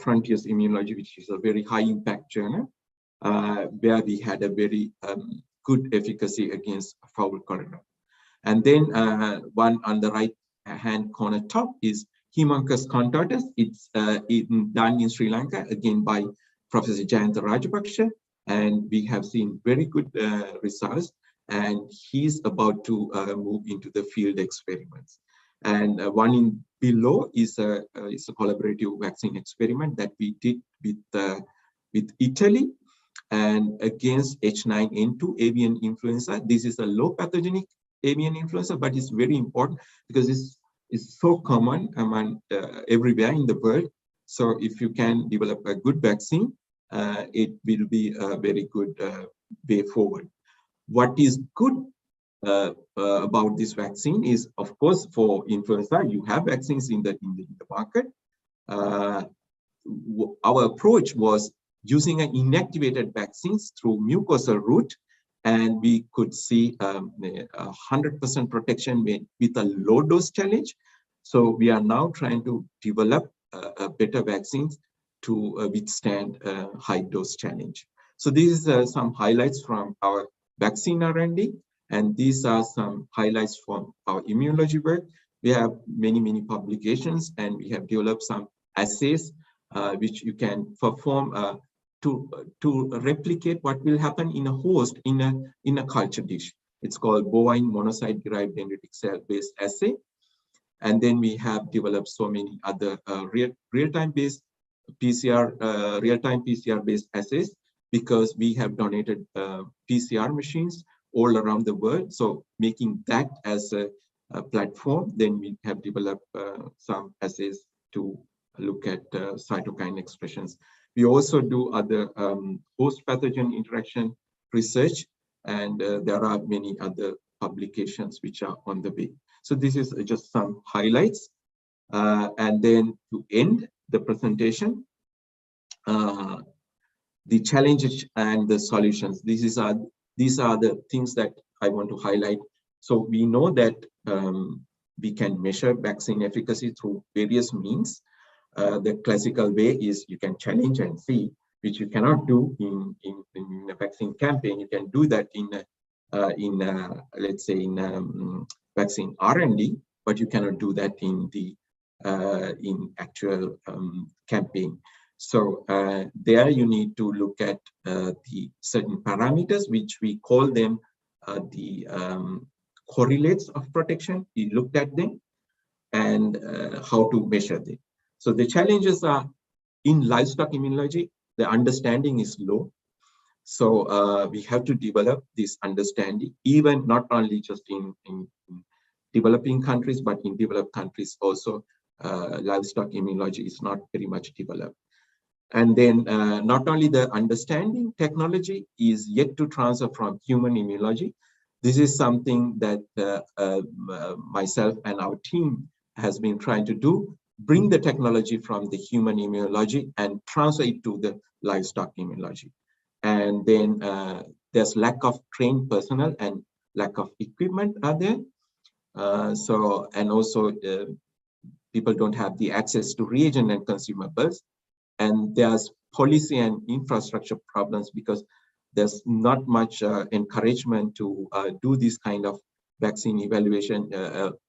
Speaker 5: Frontiers Immunology, which is a very high impact journal, where we had a very good efficacy against fowl cholera. And then one on the right hand corner top is Haemonchus contortus. It's done in Sri Lanka, again by Professor Jayantha Rajapaksa, and we have seen very good results, and he's about to move into the field experiments. And one in below is a collaborative vaccine experiment that we did with Italy, and against H9N2 avian influenza. This is a low pathogenic avian influenza, but it's very important because it's so common among everywhere in the world. So if you can develop a good vaccine, it will be a very good way forward. What is good about this vaccine is, of course, for influenza, you have vaccines in the market. Our approach was using an inactivated vaccines through mucosal route, and we could see 100% protection with a low dose challenge. So we are now trying to develop better vaccines to withstand high dose challenge. So these are some highlights from our vaccine R&D, and these are some highlights from our immunology work. We have many publications, and we have developed some assays which you can perform to replicate what will happen in a host in a culture dish. It's called bovine monocyte derived dendritic cell based assay. And then we have developed so many other real-time based PCR, real-time PCR based assays, because we have donated PCR machines all around the world. So making that as a platform, then we have developed some assays to look at cytokine expressions. We also do other host pathogen interaction research, and there are many other publications which are on the way. So this is just some highlights. And then to end the presentation, the challenges and the solutions. These are the things that I want to highlight. So we know that we can measure vaccine efficacy through various means. The classical way is you can challenge and see, which you cannot do in a vaccine campaign. You can do that let's say in vaccine R&D, but you cannot do that in the actual campaign. So there you need to look at the certain parameters, which we call them the correlates of protection. We looked at them and how to measure them. So the challenges are in livestock immunology, the understanding is low. So we have to develop this understanding, even not only just in developing countries, but in developed countries also, livestock immunology is not very much developed. And then not only the understanding, technology is yet to transfer from human immunology. This is something that myself and our team has been trying to do, bring the technology from the human immunology and transfer it to the livestock immunology. And then there's lack of trained personnel and lack of equipment are there. And also people don't have the access to reagent and consumables. And there's policy and infrastructure problems because there's not much encouragement to do this kind of vaccine evaluation,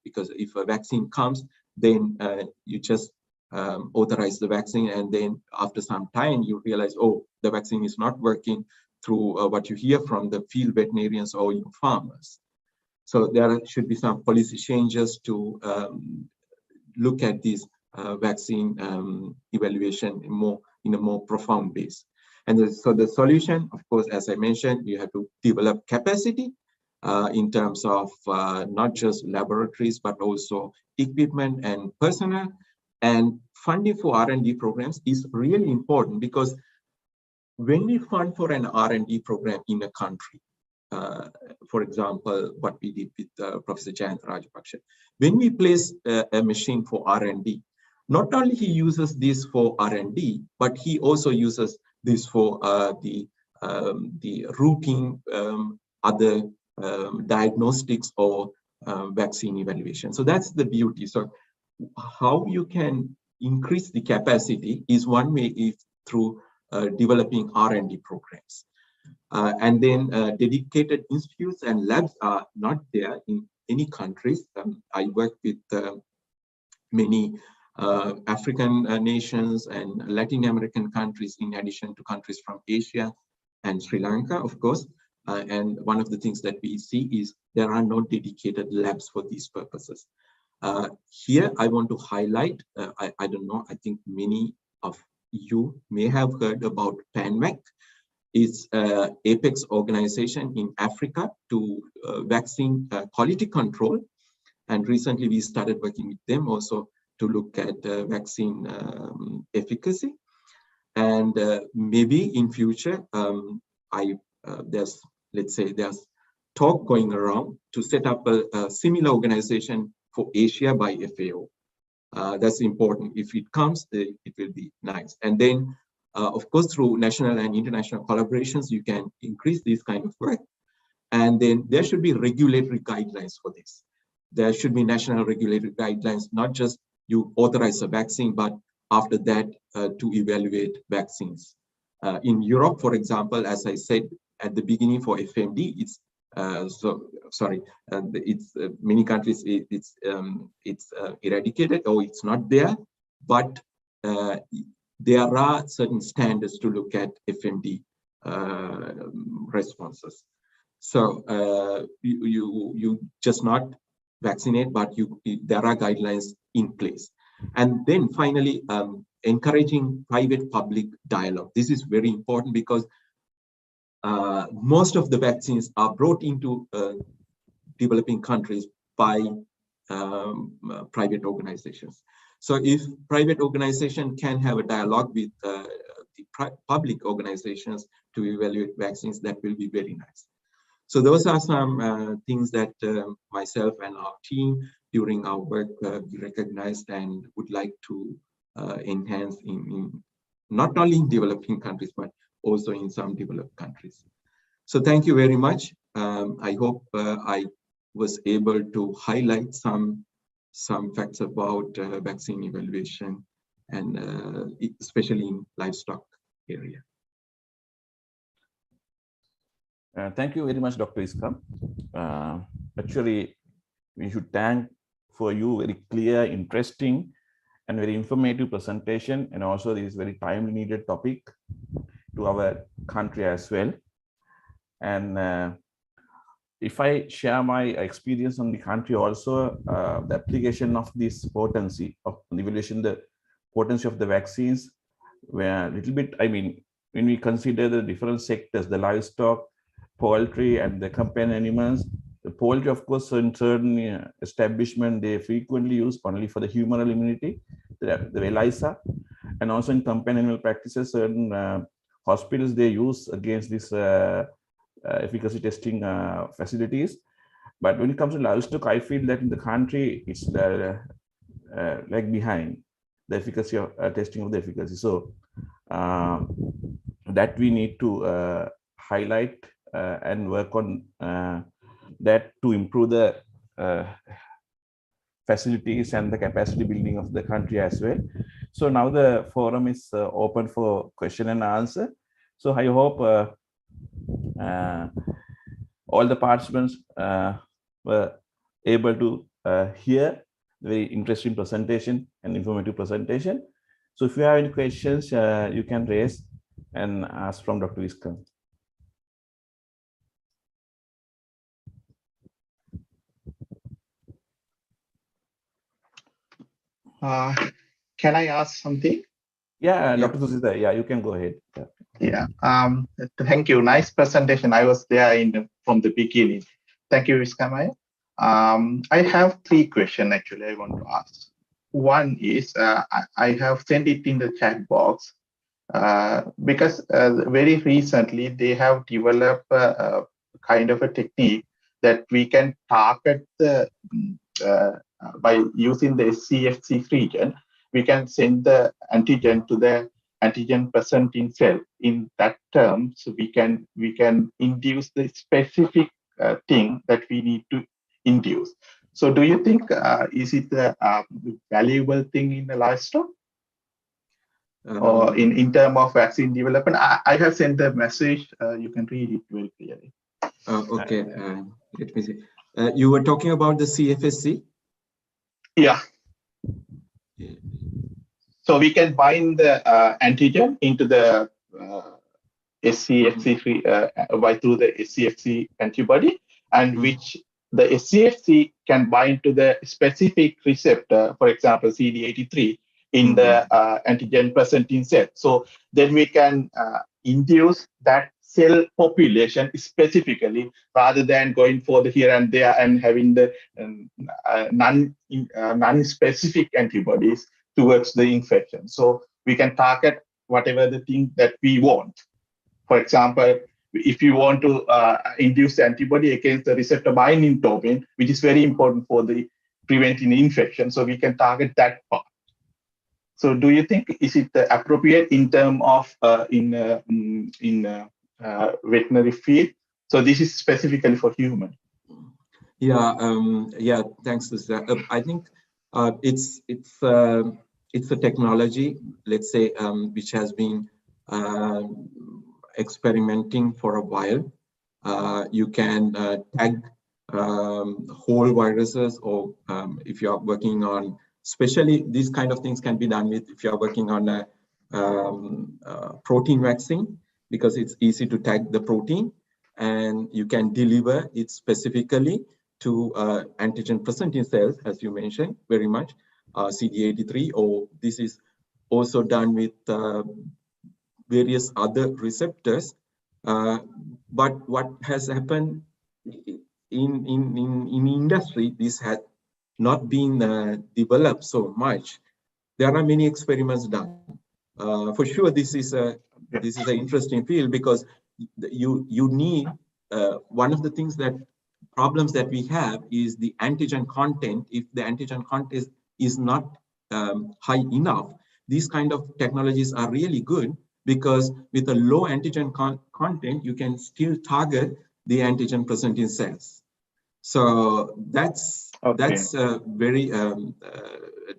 Speaker 5: because if a vaccine comes, then you just authorize the vaccine, and then after some time you realize, oh, the vaccine is not working, through what you hear from the field veterinarians or your farmers. So there should be some policy changes to look at this vaccine evaluation in a more profound base. And so the solution, of course, as I mentioned, you have to develop capacity in terms of not just laboratories, but also equipment and personnel. And funding for R&D programs is really important, because when we fund for an R&D program in a country, for example, what we did with Professor Jayantha Rajapaksa, when we place a machine for R&D, not only he uses this for R&D, but he also uses this for the routine other diagnostics or vaccine evaluation. So that's the beauty. So how you can increase the capacity is one way, is through developing R&D programs. And then dedicated institutes and labs are not there in any countries. I work with many African nations and Latin American countries, in addition to countries from Asia and Sri Lanka, of course. And one of the things that we see is there are no dedicated labs for these purposes. Here, I want to highlight, I don't know, I think many of you may have heard about PanVac. It's an apex organization in Africa to vaccine quality control. And recently we started working with them also to look at vaccine efficacy. And maybe in future, there's talk going around to set up a similar organization for Asia by FAO. That's important. If it comes, it will be nice. And then, of course, through national and international collaborations, you can increase this kind of work. And then there should be regulatory guidelines for this. There should be national regulatory guidelines, not just you authorize a vaccine, but after that to evaluate vaccines. In Europe, for example, as I said at the beginning for FMD, it's many countries it's eradicated or it's not there, but there are certain standards to look at FMD responses. So you just not vaccinate, but there are guidelines in place. And then finally, encouraging private-public dialogue. This is very important because most of the vaccines are brought into developing countries by private organizations. So if private organization can have a dialogue with the public organizations to evaluate vaccines, that will be very nice. So those are some things that myself and our team during our work we recognized and would like to enhance in not only in developing countries, but also in some developed countries. So thank you very much. I hope I was able to highlight some facts about vaccine evaluation, and especially in livestock area.
Speaker 4: Thank you very much, Dr. Viskam. Actually, we should thank for you very clear, interesting, and very informative presentation, and also this very timely needed topic to our country as well. And if I share my experience on the country also, the application of this potency of evaluation, the potency of the vaccines, where a little bit, I mean, when we consider the different sectors, the livestock, poultry, and the companion animals, the poultry, of course, in certain establishment, they frequently use only for the humoral immunity, the ELISA, and also in companion animal practices, certain hospitals, they use against this efficacy testing facilities. But when it comes to livestock, I feel that in the country, it's lag behind the efficacy of testing of the efficacy. So that we need to highlight and work on that to improve the facilities and the capacity building of the country as well. So now the forum is open for question and answer. So I hope all the participants were able to hear the very interesting presentation and informative presentation. So if you have any questions, you can raise and ask from Dr. Viskam.
Speaker 6: Can I ask something?
Speaker 4: Yeah, Dr. Susita, yeah, you can go ahead.
Speaker 6: Yeah. Thank you. Nice presentation. I was there from the beginning. Thank you, Viskam. I have 3 questions actually I want to ask. One is I have sent it in the chat box because very recently they have developed a kind of a technique that we can target the by using the SCFC region, we can send the antigen to the antigen present in cell. In that term, so we can induce the specific thing that we need to induce. So do you think is it a valuable thing in the livestock? or in terms of vaccine development? I have sent the message. You can read it very clearly.
Speaker 5: Okay, let me see. You were talking about the CFSC?
Speaker 6: Yeah. So we can bind the antigen into the SCFC through the SCFC antibody, and which the SCFC can bind to the specific receptor, for example, CD83 in the antigen present in cell. So then we can induce that cell population specifically, rather than going for the here and there and having the non-specific antibodies towards the infection. So we can target whatever the thing that we want. For example, if you want to induce the antibody against the receptor binding domain, which is very important for the preventing infection, so we can target that part. So do you think, is it appropriate in terms of veterinary field? So this is specifically for human.
Speaker 5: Yeah, yeah. Thanks, Mr. I think it's a technology, let's say, which has been experimenting for a while. You can tag whole viruses, or if you are working on, especially these kind of things can be done with if you are working on a protein vaccine, because it's easy to tag the protein and you can deliver it specifically to antigen presenting cells, as you mentioned very much, CD83, or this is also done with various other receptors. But what has happened in industry, this had not been developed so much. There are many experiments done. For sure, this is an interesting field, because you need one of the things that problems that we have is the antigen content. If the antigen content is not high enough, these kind of technologies are really good, because with a low antigen content, you can still target the antigen presenting cells. So that's a very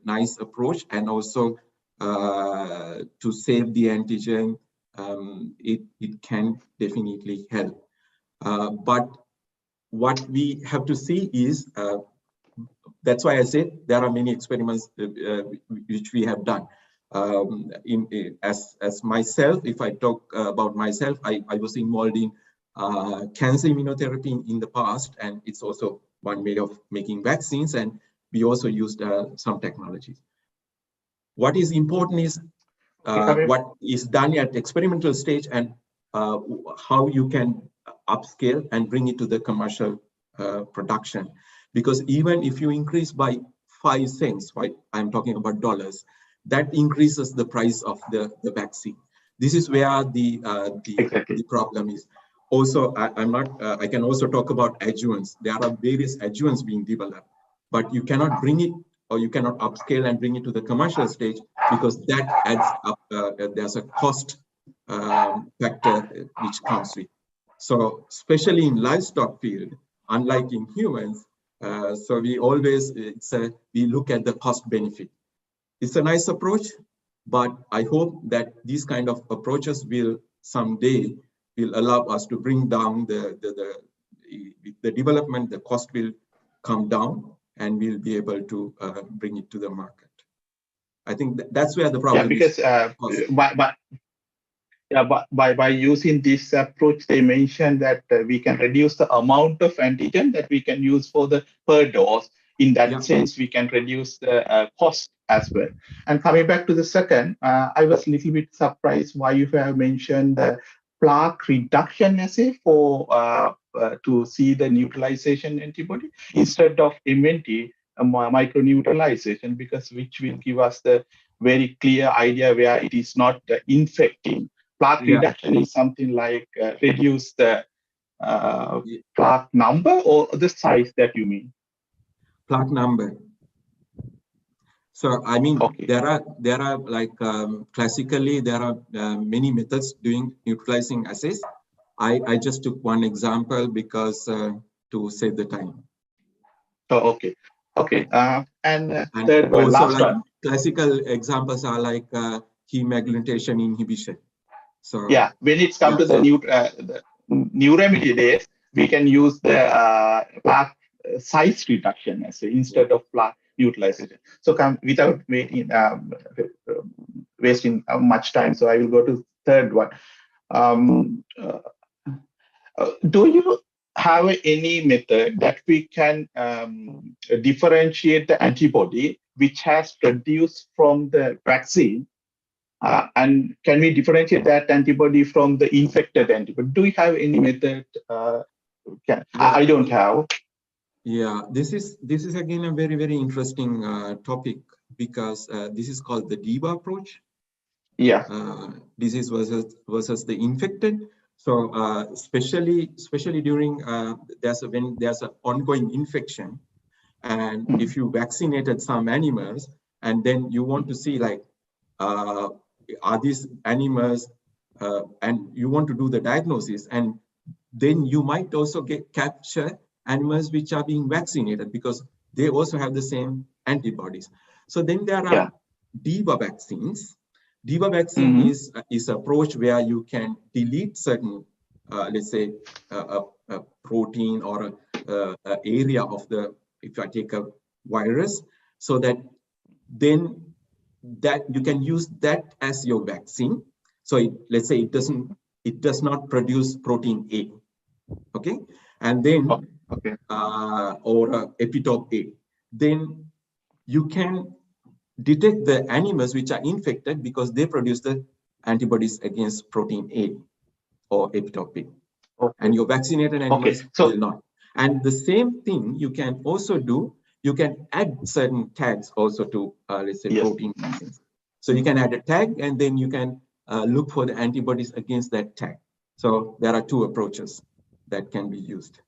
Speaker 5: nice approach, and also to save the antigen, it can definitely help. But what we have to see is, that's why I said there are many experiments which we have done. As myself, if I talk about myself, I was involved in cancer immunotherapy in the past, and it's also one way of making vaccines, and we also used some technologies. What is important is what is done at experimental stage, and how you can upscale and bring it to the commercial production. Because even if you increase by 5 cents, right, I'm talking about dollars, that increases the price of the vaccine. This is where the problem is. Also, I can also talk about adjuvants. There are various adjuvants being developed, but you cannot bring it, or you cannot upscale and bring it to the commercial stage, because that adds up, there's a cost factor which comes with. So especially in livestock field, unlike in humans, so we always, we look at the cost benefit. It's a nice approach, but I hope that these kind of approaches will someday allow us to bring down the development, the cost will come down, and we'll be able to bring it to the market. I think that's where the problem is.
Speaker 6: By using this approach, they mentioned that we can reduce the amount of antigen that we can use for the per dose. In that sense, we can reduce the cost as well. And coming back to the second, I was a little bit surprised why you have mentioned the plaque reduction assay for to see the neutralization antibody instead of MNT microneutralization, because which will give us the very clear idea where it is not infecting. Plaque reduction is something like reduce the plaque number, or the size that you mean?
Speaker 5: Plaque number. So I mean, there are like classically there are many methods doing neutralizing assays. I just took one example because to save the time.
Speaker 6: Oh, okay. And
Speaker 5: also
Speaker 6: last
Speaker 5: like
Speaker 6: one.
Speaker 5: classical examples are like heme agglutination inhibition. So
Speaker 6: yeah, when it's come to the neuraminidase, we can use the plaque size reduction as instead of plaque utilization. So without wasting much time, so I will go to third one. Do you have any method that we can differentiate the antibody which has produced from the vaccine? And can we differentiate that antibody from the infected antibody? Do you have any method? I don't have.
Speaker 5: Yeah, this is again a very interesting topic, because this is called the DIVA approach.
Speaker 6: Yeah.
Speaker 5: Disease versus the infected. So especially during when there's an ongoing infection, and if you vaccinated some animals, and then you want to see like are these animals, and you want to do the diagnosis, and then you might also capture animals which are being vaccinated, because they also have the same antibodies. So then there are DIVA vaccines. DIVA vaccine is an approach where you can delete certain, let's say, a protein or a area of the, if I take a virus, so that then that you can use that as your vaccine. So let's say it does not produce protein A, okay, and then or epitope A, then you can detect the animals which are infected because they produce the antibodies against protein A or epitope A, and your vaccinated animals will not. And the same thing you can also do. You can add certain tags also to, let's say, protein vaccines. So you can add a tag, and then you can look for the antibodies against that tag. So there are two approaches that can be used.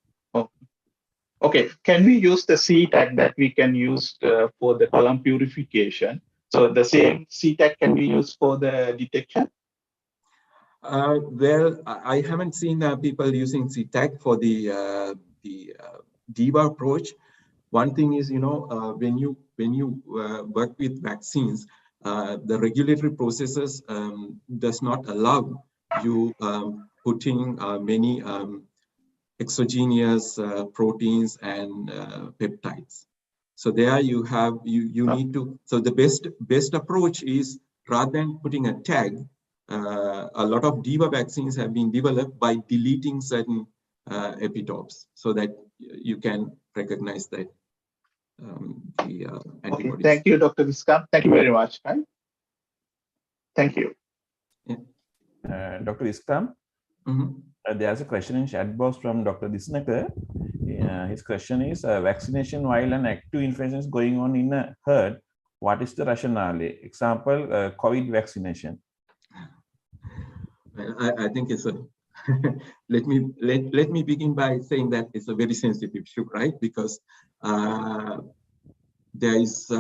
Speaker 6: Okay, can we use the C tag that we can use for the column purification? So the same C tag can be used for the detection?
Speaker 5: Well, I haven't seen people using C tag for the DIVA approach. One thing is, when you work with vaccines, the regulatory processes does not allow you putting many exogenous proteins and peptides. So there you have you need to. So the best approach is, rather than putting a tag, a lot of DIVA vaccines have been developed by deleting certain epitopes, so that you can recognize that.
Speaker 6: Okay, thank you, Dr. Viskam. Thank you very much. Right? Thank you.
Speaker 4: Yeah. Dr. Viskam, there's a question in chat box from Dr. Disnaka. His question is, vaccination while an active infection is going on in a herd, what is the rationale? Example, COVID vaccination.
Speaker 5: I think it's a let me begin by saying that it's a very sensitive issue, right? Because there is,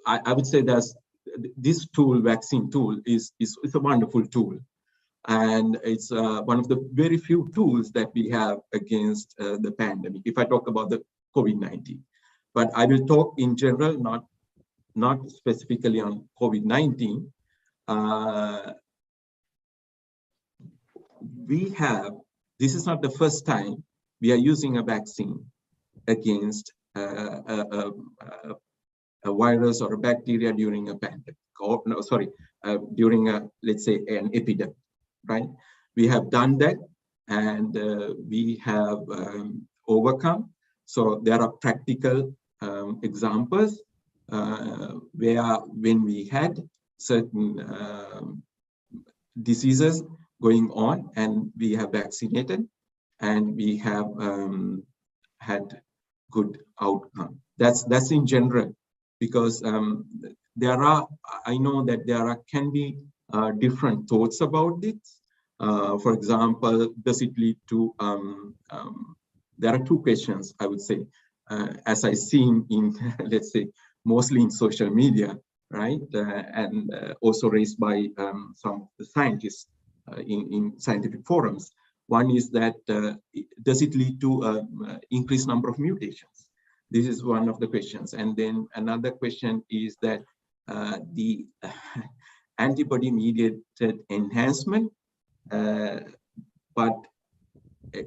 Speaker 5: I would say there's this tool, vaccine tool, is a wonderful tool, and it's one of the very few tools that we have against the pandemic. If I talk about the COVID-19, but I will talk in general, not specifically on COVID-19. This is not the first time we are using a vaccine against a virus or a bacteria during a pandemic, or no, sorry, during let's say an epidemic, right? We have done that, and we have overcome. So there are practical examples where when we had certain diseases going on, and we have vaccinated, and we have had good outcome. That's in general, because I know that can be different thoughts about it. For example, does it lead to? There are two questions, I would say, as I seen in let's say mostly in social media, right, and also raised by some of the scientists in scientific forums. One is that does it lead to increased number of mutations? This is one of the questions. And then another question is that the antibody-mediated enhancement, but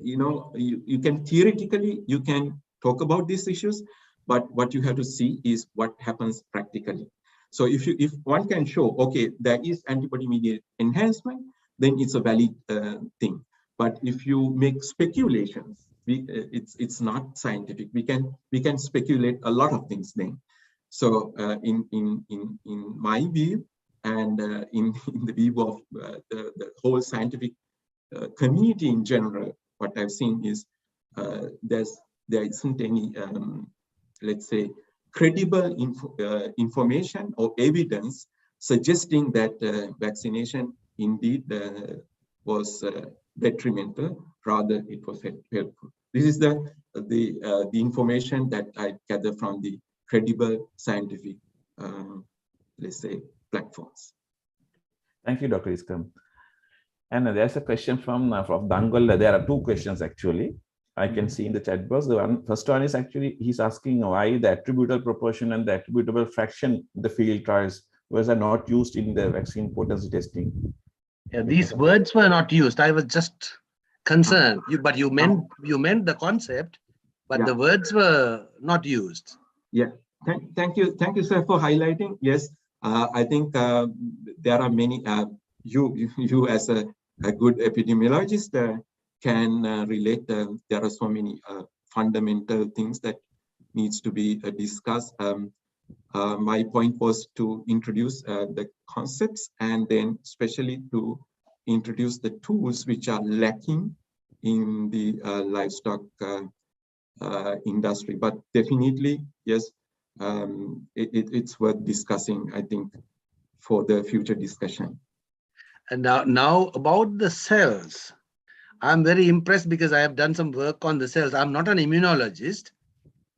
Speaker 5: you can theoretically, you can talk about these issues, but what you have to see is what happens practically. So if one can show, okay, there is antibody-mediated enhancement, then it's a valid thing. But if you make speculations, it's not scientific. We can speculate a lot of things then. So in my view, and in the view of the whole scientific community in general, what I've seen is there isn't any, let's say, credible information or evidence suggesting that vaccination indeed was detrimental. Rather, it was helpful. This is the information that I gather from the credible scientific, let's say, platforms.
Speaker 4: Thank you, Dr. Viskam. And there's a question from Dangol. There are two questions actually. I can see in the chat box. The first one is actually, he's asking why the attributable proportion and the attributable fraction in the field trials was not used in the vaccine potency testing.
Speaker 7: Yeah, these words were not used. I was just concerned. But you meant the concept, but
Speaker 5: yeah,
Speaker 7: the words were not used.
Speaker 5: Yeah. Thank you, sir, for highlighting. Yes, I think there are many. You as a good epidemiologist can relate. There are so many fundamental things that needs to be discussed. My point was to introduce the concepts, and then especially to introduce the tools which are lacking in the livestock industry. But definitely, yes, it's worth discussing, I think, for the future discussion.
Speaker 7: And now about the cells. I'm very impressed because I have done some work on the cells. I'm not an immunologist,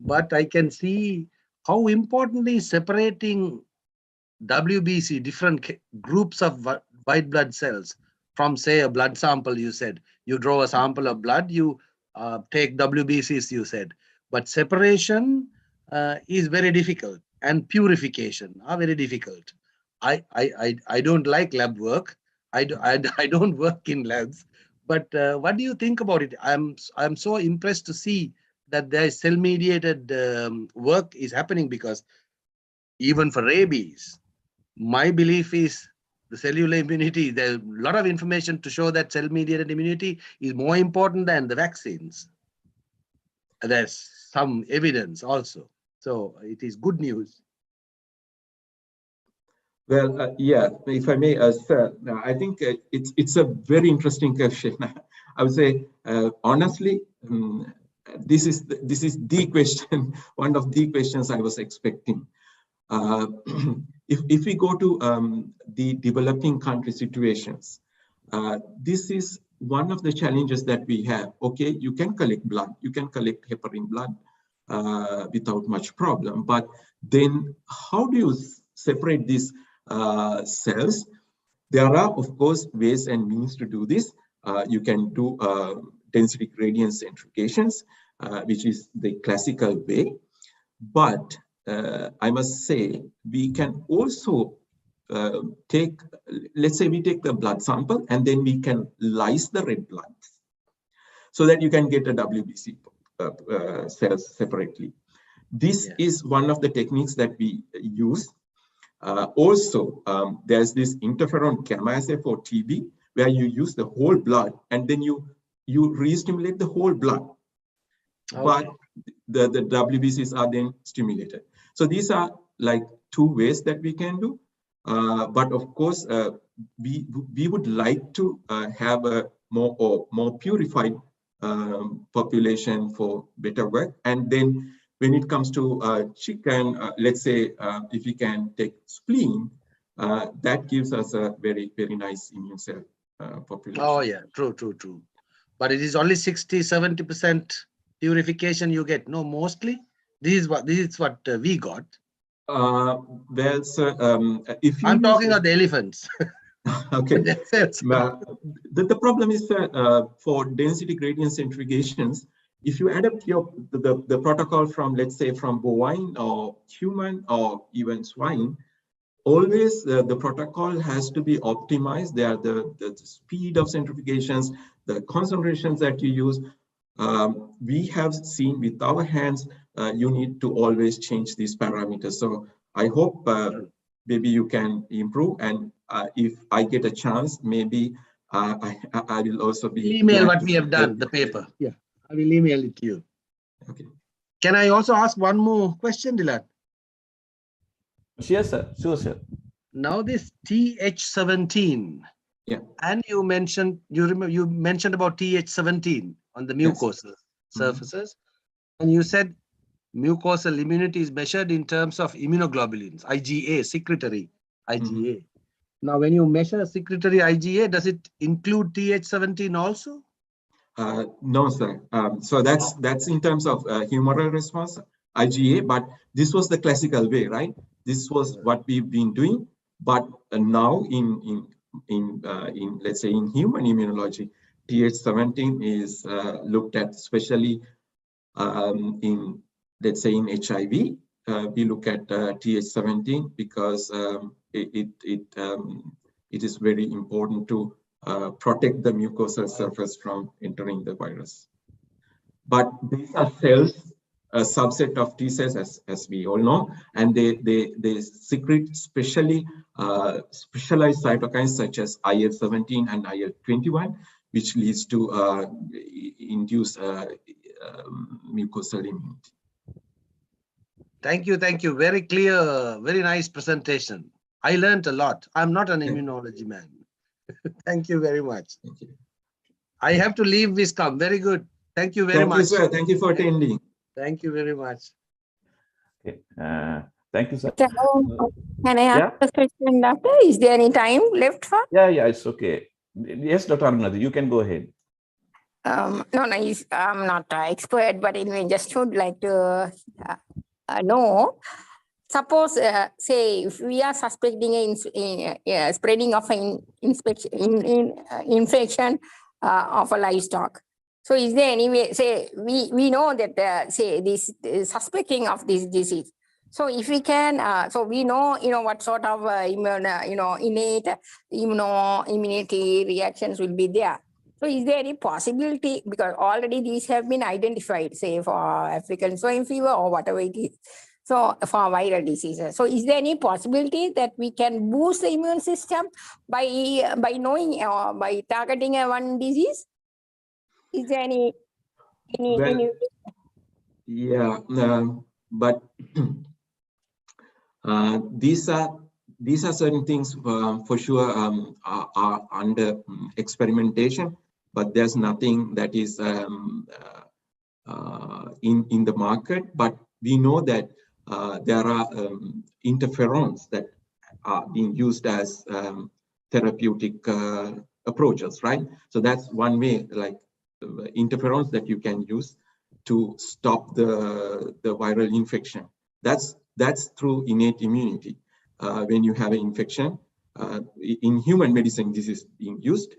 Speaker 7: but I can see how importantly separating WBC, different groups of white blood cells from, say, a blood sample. You said you draw a sample of blood, you take WBCs, you said, but separation is very difficult, and purification are very difficult. I don't like lab work. I don't work in labs. But what do you think about it? I'm so impressed to see that there is cell-mediated work is happening, because even for rabies, my belief is the cellular immunity, there's a lot of information to show that cell-mediated immunity is more important than the vaccines. There's some evidence also. So it is good news.
Speaker 5: Well, yeah, if I may, sir, I think it's a very interesting question. I would say, honestly, this is the question, one of the questions I was expecting. If we go to the developing country situations, this is one of the challenges that we have. Okay, you can collect blood, you can collect heparin blood without much problem, but then how do you separate these cells? There are, of course, ways and means to do this. You can do density gradient centrifugations, which is the classical way. But I must say, we can also take, let's say we take the blood sample and then we can lyse the red blood so that you can get a WBC cells separately. This is one of the techniques that we use. Also, there's this interferon gamma assay for TB, where you use the whole blood and then you re-stimulate the whole blood. Okay. But the WBCs are then stimulated. So these are like two ways that we can do. But of course, we would like to have a more purified population for better work. And then when it comes to chicken, let's say if we can take spleen, that gives us a very, very nice immune cell population.
Speaker 7: Oh yeah, true. But it is only 60–70% purification you get. No, mostly this is what we got.
Speaker 5: Well, sir, if you
Speaker 7: I'm talking about the elephants.
Speaker 5: Okay. The problem is for density gradient centrifugations, if you add up the protocol from, let's say, from bovine or human or even swine, always the protocol has to be optimized. There are the speed of centrifugations, the concentrations that you use. We have seen with our hands, you need to always change these parameters. So I hope maybe you can improve. And if I get a chance, maybe I will also be
Speaker 7: email what we have done, the paper. Yeah, I will email it to you.
Speaker 5: Okay.
Speaker 7: Can I also ask one more question, Dylan?
Speaker 4: Sure, sir. Sure, sir.
Speaker 7: Now this TH17.
Speaker 5: Yeah.
Speaker 7: And you mentioned, you mentioned about TH17 on the mucosal surfaces. And you said mucosal immunity is measured in terms of immunoglobulins, IgA, secretory IgA. Now, when you measure secretory IgA, does it include TH17 also?
Speaker 5: No, sir. So that's in terms of humoral response, IgA, but this was the classical way, right? This was what we've been doing, but now in let's say in human immunology, TH17 is looked at, especially in, let's say, in HIV. We look at TH17 because it is very important to protect the mucosal surface from entering the virus. But these are cells, a subset of T cells, as we all know, and they secrete specialized cytokines such as IL-17 and IL-21, which leads to induce mucosal immunity.
Speaker 7: Thank you. Thank you. Very clear, very nice presentation. I learned a lot. I'm not an immunology man. Thank you very much.
Speaker 5: Thank you.
Speaker 7: I have to leave Viskam. Very good. Thank you very much.
Speaker 5: Thank you, sir. Thank you for attending.
Speaker 7: Thank you very much.
Speaker 4: Okay. Thank you, sir.
Speaker 8: Can I ask a question, Doctor? Is there any time left for?
Speaker 4: Yeah, it's okay. Yes, Dr. Arunadhi, you can go ahead.
Speaker 8: No, I'm not expert, but anyway, just would like to know. Suppose, say, if we are suspecting a spreading of an infection of a livestock. So, is there any way? Say, we know that say this suspecting of this disease. So, if we can, so we know what sort of innate immunity reactions will be there. So, is there any possibility, because already these have been identified, say for African swine fever or whatever it is. So for viral diseases, so is there any possibility that we can boost the immune system by knowing by targeting one disease? Is there any
Speaker 5: yeah, but these are certain things for sure are under experimentation, but there's nothing that is in the market. But we know that there are interferons that are being used as therapeutic approaches, right? So that's one way, like interferons that you can use to stop the viral infection. That's through innate immunity. When you have an infection, in human medicine, this is being used.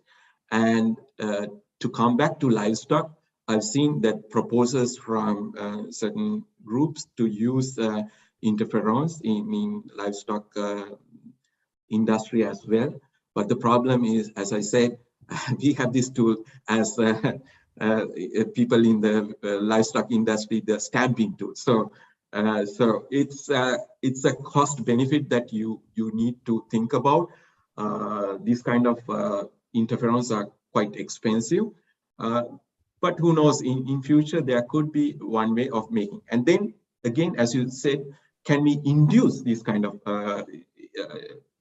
Speaker 5: And to come back to livestock, I've seen that proposals from certain groups to use interferons in livestock industry as well. But the problem is, as I said, we have this tool as people in the livestock industry, the stamping tool. So it's a cost benefit that you need to think about. These kind of interferons are quite expensive. But who knows, in future, there could be one way of making. And then again, as you said, can we induce these kind of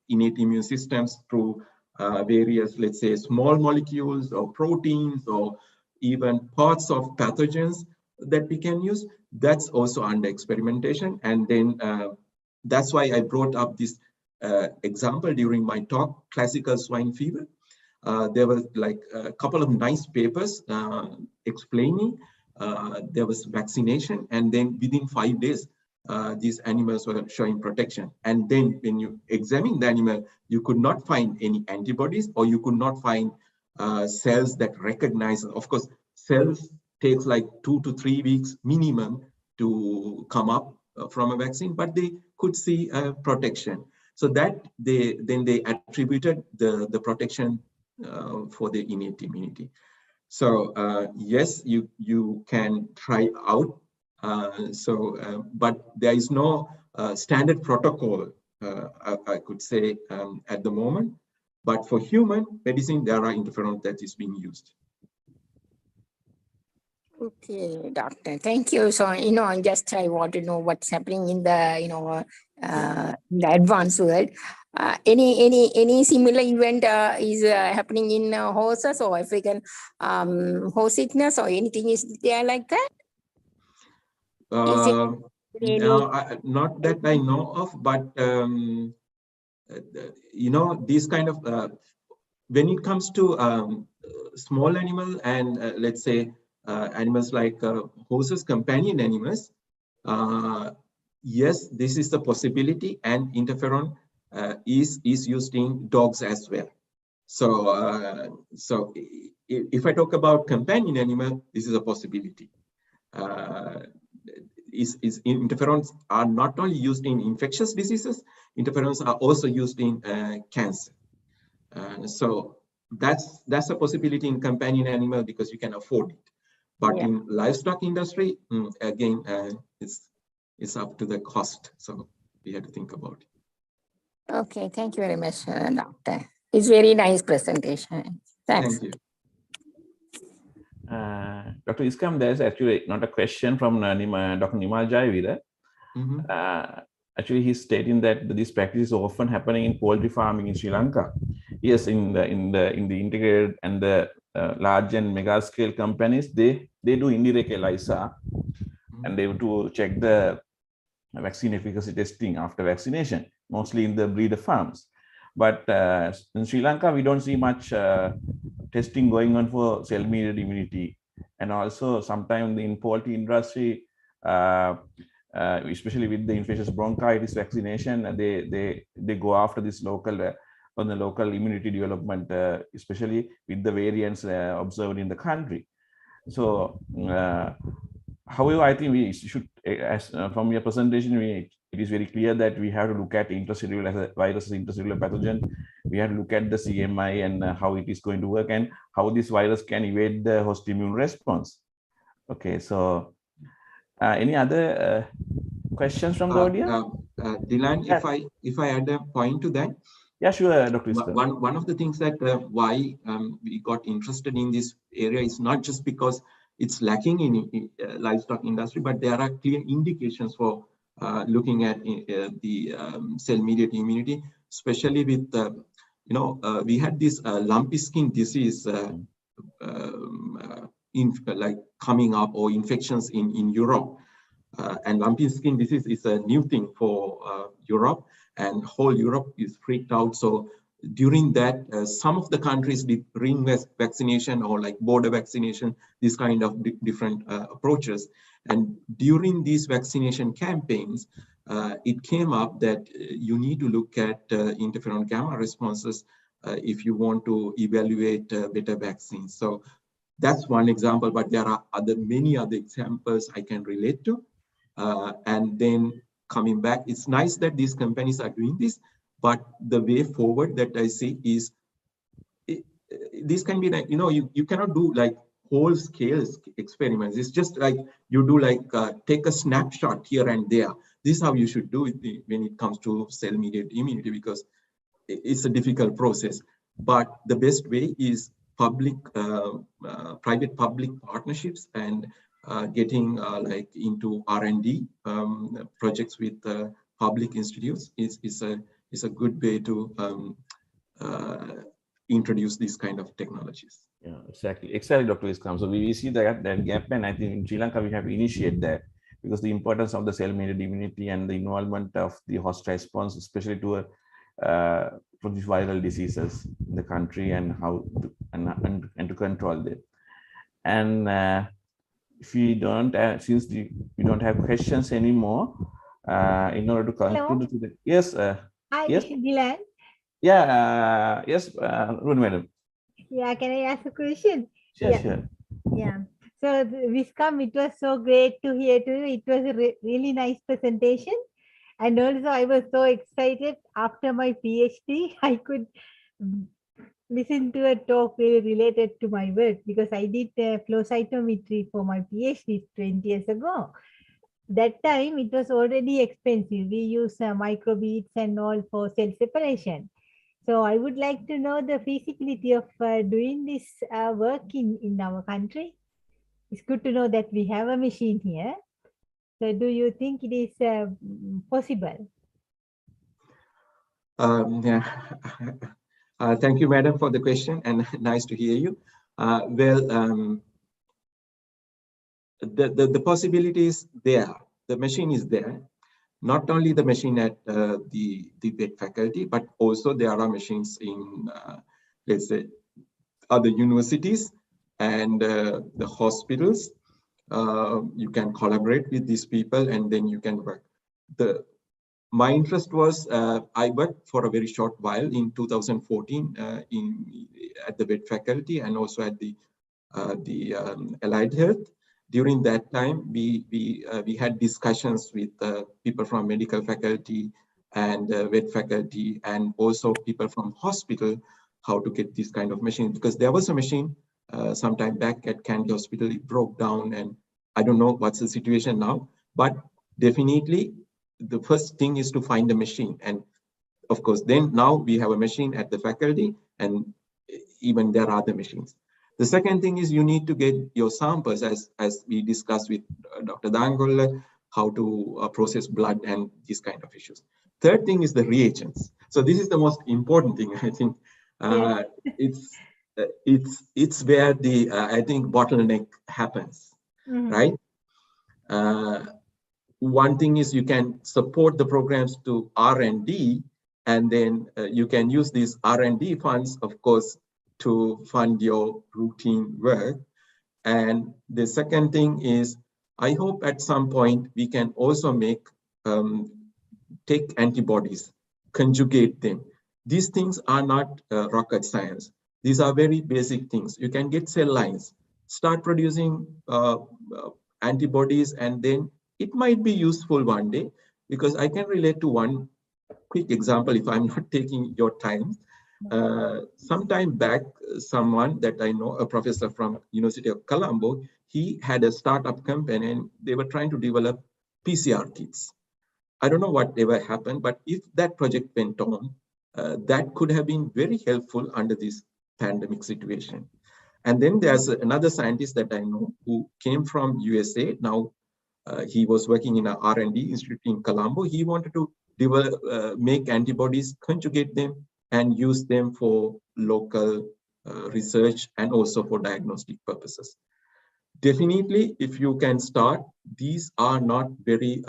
Speaker 5: innate immune systems through various, let's say, small molecules or proteins or even parts of pathogens that we can use? That's also under experimentation. And then that's why I brought up this example during my talk, classical swine fever. There was like a couple of nice papers explaining there was vaccination, and then within 5 days, these animals were showing protection. And then when you examine the animal, you could not find any antibodies, or you could not find cells that recognize. Of course, cells takes like 2 to 3 weeks minimum to come up from a vaccine, but they could see protection. So that they attributed the protection for the innate immunity. So yes, you can try out. But there is no standard protocol, I could say, at the moment. But for human medicine, there are interferons that is being used.
Speaker 8: Okay, doctor. Thank you. So, just I want to know what's happening in the, in the advanced world. Any similar event is happening in horses or African horse sickness or anything is there like that? Is it really?
Speaker 5: No, not that I know of, but these kind of when it comes to small animal and let's say animals like horses, companion animals, yes, this is the possibility, and interferon is used in dogs as well. So if I talk about companion animal, this is a possibility. Interferons are not only used in infectious diseases, interferons are also used in cancer. So that's a possibility in companion animal because you can afford it. But in livestock industry, again, it's up to the cost. So we have to think about it.
Speaker 8: Okay, thank you very much, doctor. It's very nice presentation. Thanks.
Speaker 5: Thank you.
Speaker 4: Dr. Viskam, there's actually not a question from Dr. Immunology Wijewardena. Actually, he's stating that this practice is often happening in poultry farming in Sri Lanka. Yes, in the integrated and the large and mega scale companies, they do indirect ELISA, and they do check the vaccine efficacy testing after vaccination, mostly in the breeder farms. But in Sri Lanka, we don't see much testing going on for cell-mediated immunity. And also sometimes in poultry industry, especially with the infectious bronchitis vaccination, they go after this local on the local immunity development, especially with the variants observed in the country. So, however, I think we should, as from your presentation, it is very clear that we have to look at intracellular virus, intracellular pathogen. We have to look at the CMI and how it is going to work and how this virus can evade the host immune response. Okay, so any other questions from the audience?
Speaker 5: Dylan, yes. if I add a point to that.
Speaker 4: Yeah, sure, Dr.
Speaker 5: One of the things that why we got interested in this area is not just because it's lacking in livestock industry, but there are clear indications for looking at the cell-mediated immunity, especially with we had this lumpy skin disease like coming up, or infections in Europe. And lumpy skin disease is a new thing for Europe, and whole Europe is freaked out. So during that, some of the countries did ring vaccination or like border vaccination, this kind of different approaches. And during these vaccination campaigns, it came up that you need to look at interferon gamma responses if you want to evaluate better vaccines. So that's one example, but there are many other examples I can relate to. And then coming back, it's nice that these companies are doing this, but the way forward that I see is this can be like, you cannot do like whole scale experiments. It's just like you do like take a snapshot here and there. This is how you should do it when it comes to cell-mediated immunity, because it's a difficult process. But the best way is private-public partnerships and getting like into R&D projects with public institutes is a good way to introduce these kind of technologies.
Speaker 4: Yeah, exactly, Dr. Viskam. So we see that gap, and I think in Sri Lanka we have to initiate that, because the importance of the cell-mediated immunity and the involvement of the host response, especially to produce viral diseases in the country, and how to, and to control them. And if we don't, since we don't have questions anymore, in order to conclude, yes,
Speaker 9: Hi,
Speaker 4: yes,
Speaker 9: Dylan.
Speaker 4: Yeah, yes, Rune, madam.
Speaker 9: Yeah, can I ask a question?
Speaker 4: Sure,
Speaker 9: yeah.
Speaker 4: Sure.
Speaker 9: Yeah. So, Viskam, it was so great to hear to you. It was a really nice presentation. And also, I was so excited after my PhD, I could mm, listen to a talk very related to my work because I did flow cytometry for my PhD 20 years ago. That time it was already expensive. We use microbeads and all for cell separation. So I would like to know the feasibility of doing this work in our country. It's good to know that we have a machine here. So do you think it is possible?
Speaker 5: Yeah. Thank you, madam, for the question, and nice to hear you. The possibility is there. The machine is there. Not only the machine at the vet faculty, but also there are machines in, let's say, other universities and the hospitals. You can collaborate with these people and then you can work. My interest was, I worked for a very short while in 2014 at the vet faculty and also at the allied health. During that time, we had discussions with people from medical faculty and vet faculty and also people from hospital, how to get this kind of machine, because there was a machine sometime back at Kandy Hospital, it broke down and I don't know what's the situation now, but definitely the first thing is to find a machine. And of course, then now we have a machine at the faculty and even there are other machines. The second thing is you need to get your samples as we discussed with Dr. Dangolla, how to process blood and these kind of issues. Third thing is the reagents. So this is the most important thing, I think. It's where the, I think, bottleneck happens, right? One thing is you can support the programs to R&D, and then you can use these R&D funds, of course, to fund your routine work. And the second thing is, I hope at some point we can also take antibodies, conjugate them. These things are not rocket science. These are very basic things. You can get cell lines, start producing antibodies, and then it might be useful one day, because I can relate to one quick example if I'm not taking your time. Sometime back, someone that I know, a professor from University of Colombo, he had a startup company and they were trying to develop PCR kits. I don't know whatever happened, but if that project went on, that could have been very helpful under this pandemic situation. And then there's another scientist that I know who came from USA. Now he was working in an R&D institute in Colombo. He wanted to develop, make antibodies, conjugate them, and use them for local research and also for diagnostic purposes. Definitely, if you can start, these are not very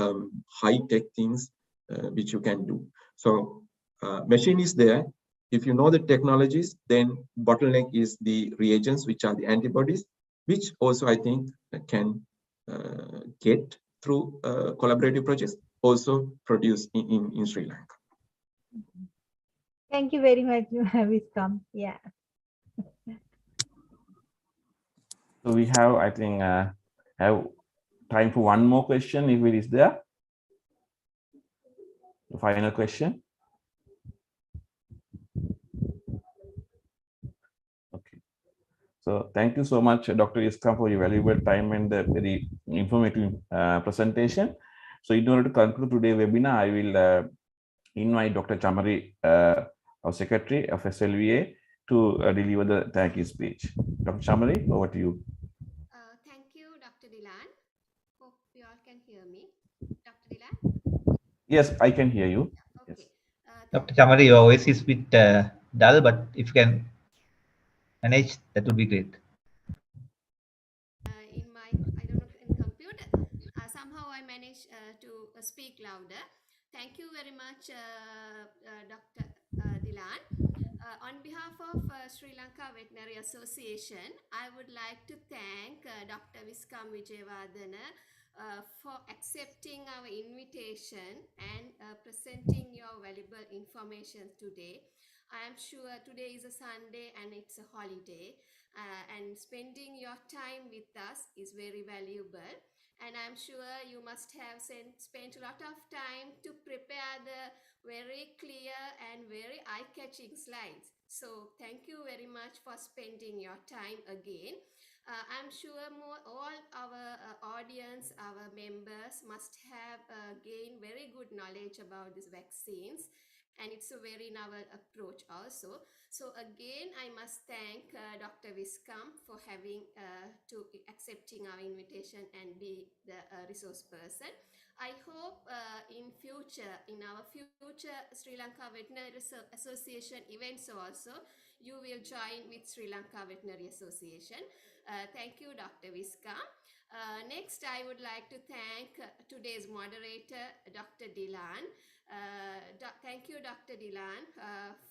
Speaker 5: high-tech things which you can do. So machine is there. If you know the technologies, then bottleneck is the reagents, which are the antibodies, which also I think can get through collaborative projects, also produced in Sri Lanka.
Speaker 9: Thank you very much, Viskam. Yeah.
Speaker 4: So we have, I think, have time for one more question if it is there. The final question. Okay. So thank you so much, Dr. Viskam, for your valuable time and the very informative presentation. So in order to conclude today's webinar, I will invite Dr. Chamari, our Secretary of SLVA, to deliver the thank you speech. Dr. Chamari, over to you.
Speaker 3: Thank you, Dr. Dilan. Hope you all can hear me. Dr. Dilan?
Speaker 4: Yes, I can hear you.
Speaker 3: Okay.
Speaker 4: Yes.
Speaker 2: Dr. Chamari, your voice is a bit dull, but if you can manage, that would be great.
Speaker 3: In my, I don't know, in computer, somehow I managed to speak louder. Thank you very much, Dr. Dilan. On behalf of Sri Lanka Veterinary Association, I would like to thank Dr. Viskam Wijewardena for accepting our invitation and presenting your valuable information today. I am sure today is a Sunday and it's a holiday, and spending your time with us is very valuable. And I'm sure you must have spent a lot of time to prepare the very clear and very eye-catching slides. So thank you very much for spending your time again. I'm sure all our audience, our members must have gained very good knowledge about these vaccines, and it's a very novel approach also. So again, I must thank Dr. Viskam for accepting our invitation and be the resource person. I hope in our future Sri Lanka Veterinary Association events also, you will join with Sri Lanka Veterinary Association. Thank you, Dr. Viskam. Next, I would like to thank today's moderator, Dr. Dilan. Thank you, Dr. Dilan,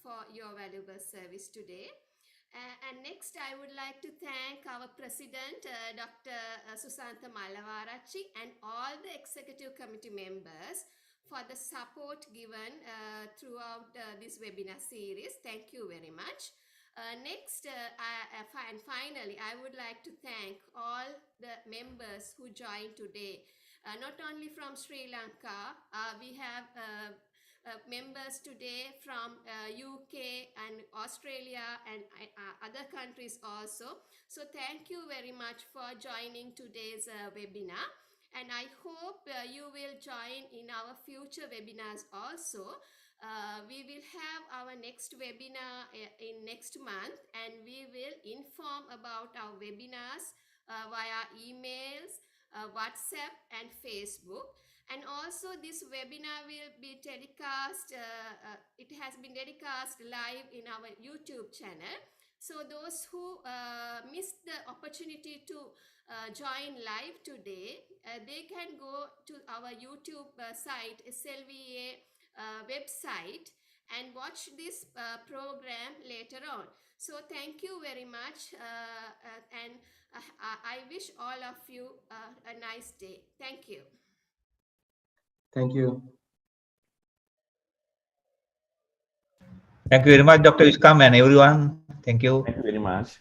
Speaker 3: for your valuable service today. And next, I would like to thank our president, Dr. Susantha Malavarachi, and all the executive committee members for the support given throughout this webinar series. Thank you very much. Next, and finally, I would like to thank all the members who joined today. Not only from Sri Lanka, we have members today from UK and Australia and other countries also. So thank you very much for joining today's webinar. And I hope you will join in our future webinars also. We will have our next webinar in next month, and we will inform about our webinars via emails, WhatsApp and Facebook. And also this webinar will be telecast, it has been telecast live in our YouTube channel. So those who missed the opportunity to join live today, they can go to our YouTube site, SLVA website, and watch this program later on. So thank you very much, and I wish all of you a nice day. Thank you.
Speaker 5: Thank you.
Speaker 2: Thank you very much, Dr. Viskam and everyone. Thank you.
Speaker 4: Thank you very much.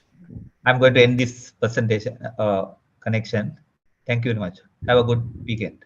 Speaker 2: I'm going to end this presentation connection. Thank you very much. Have a good weekend.